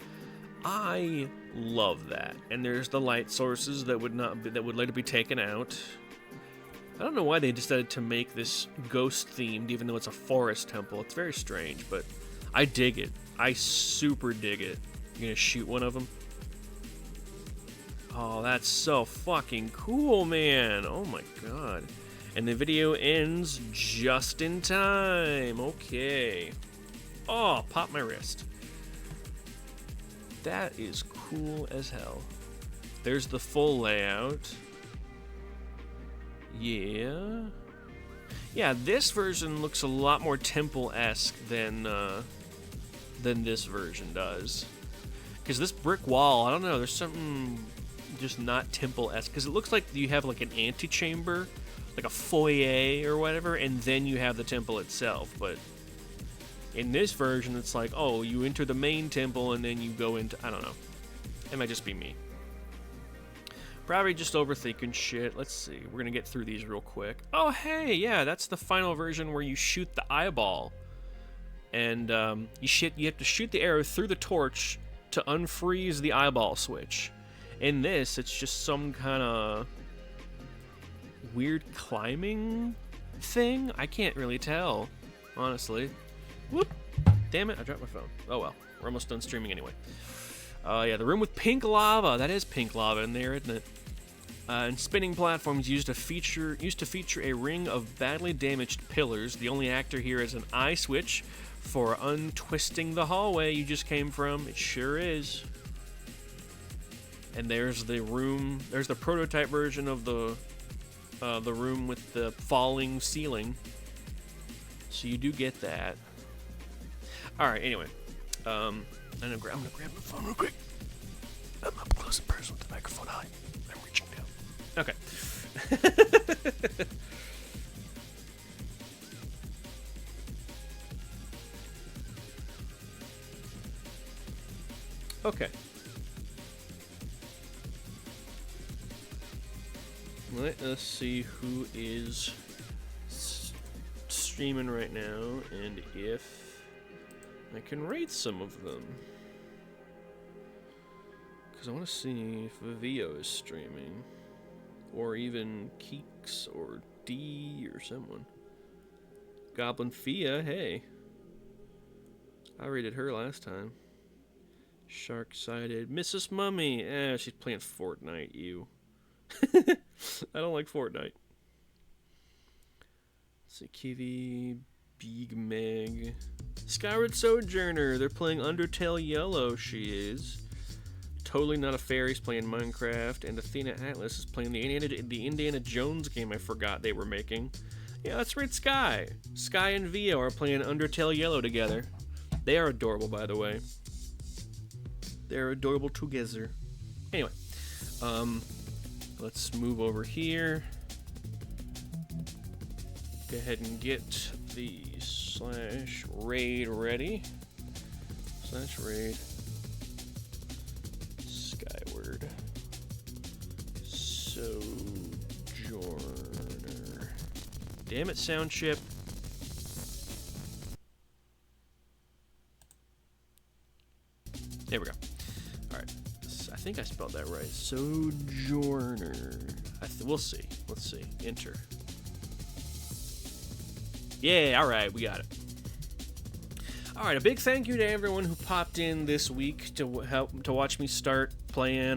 I love that. And there's the light sources that would later be taken out. I don't know why they decided to make this ghost themed, even though it's a forest temple. It's very strange, but I dig it. I super dig it. You gonna shoot one of them? Oh, that's so fucking cool, man. Oh my god. And the video ends just in time. Okay. Oh, pop my wrist. That is cool as hell. There's the full layout. Yeah. Yeah, this version looks a lot more temple-esque than than this version does. Because this brick wall, I don't know, there's something just not temple-esque. Because it looks like you have like an antechamber, like a foyer or whatever, and then you have the temple itself. But in this version, it's like, oh, you enter the main temple and then you go into, I don't know. It might just be me. Probably just overthinking shit. Let's see. We're going to get through these real quick. Oh, hey, yeah, that's the final version where you shoot the eyeball. And you have to shoot the arrow through the torch to unfreeze the eyeball switch. In this, it's just some kind of weird climbing thing. I can't really tell, honestly. Whoop. Damn it, I dropped my phone. Oh well, we're almost done streaming anyway. Yeah, the room with pink lava. That is pink lava in there, isn't it? And spinning platforms used to feature a ring of badly damaged pillars. The only actor here is an eye switch for untwisting the hallway you just came from. It sure is. And there's the room. There's the prototype version of the room with the falling ceiling. So you do get that. All right. Anyway, I'm gonna grab my phone real quick. I'm up close and personal with the microphone high. I'm reaching down. Okay. Okay. Let us see who is streaming right now and if I can rate some of them. Because I want to see if Vivio is streaming. Or even Keeks or D or someone. Goblin Fia, hey. I rated her last time. Shark-sided. Mrs. Mummy. She's playing Fortnite, you. I don't like Fortnite. Let's see, Kiwi, Big Meg. Skyward Sojourner. They're playing Undertale Yellow, she is. Totally Not a Fairy's playing Minecraft. And Athena Atlas is playing the Indiana Jones game I forgot they were making. Yeah, that's right, Sky. Sky and Vio are playing Undertale Yellow together. They are adorable, by the way. They're adorable together. Anyway, let's move over here. Go ahead and get the /raid ready. /raid. Skyward. Sojourner. Damn it, sound chip. There we go. Alright. I think I spelled that right. Sojourner. We'll see. Let's see. Enter. Yeah, alright. We got it. Alright, a big thank you to everyone who popped in this week to watch me start playing,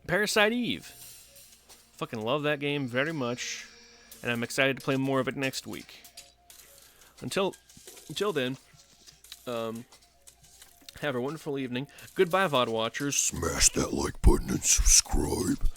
Parasite Eve. Fucking love that game very much. And I'm excited to play more of it next week. Until then, have a wonderful evening. Goodbye, VOD watchers. Smash that like button and subscribe.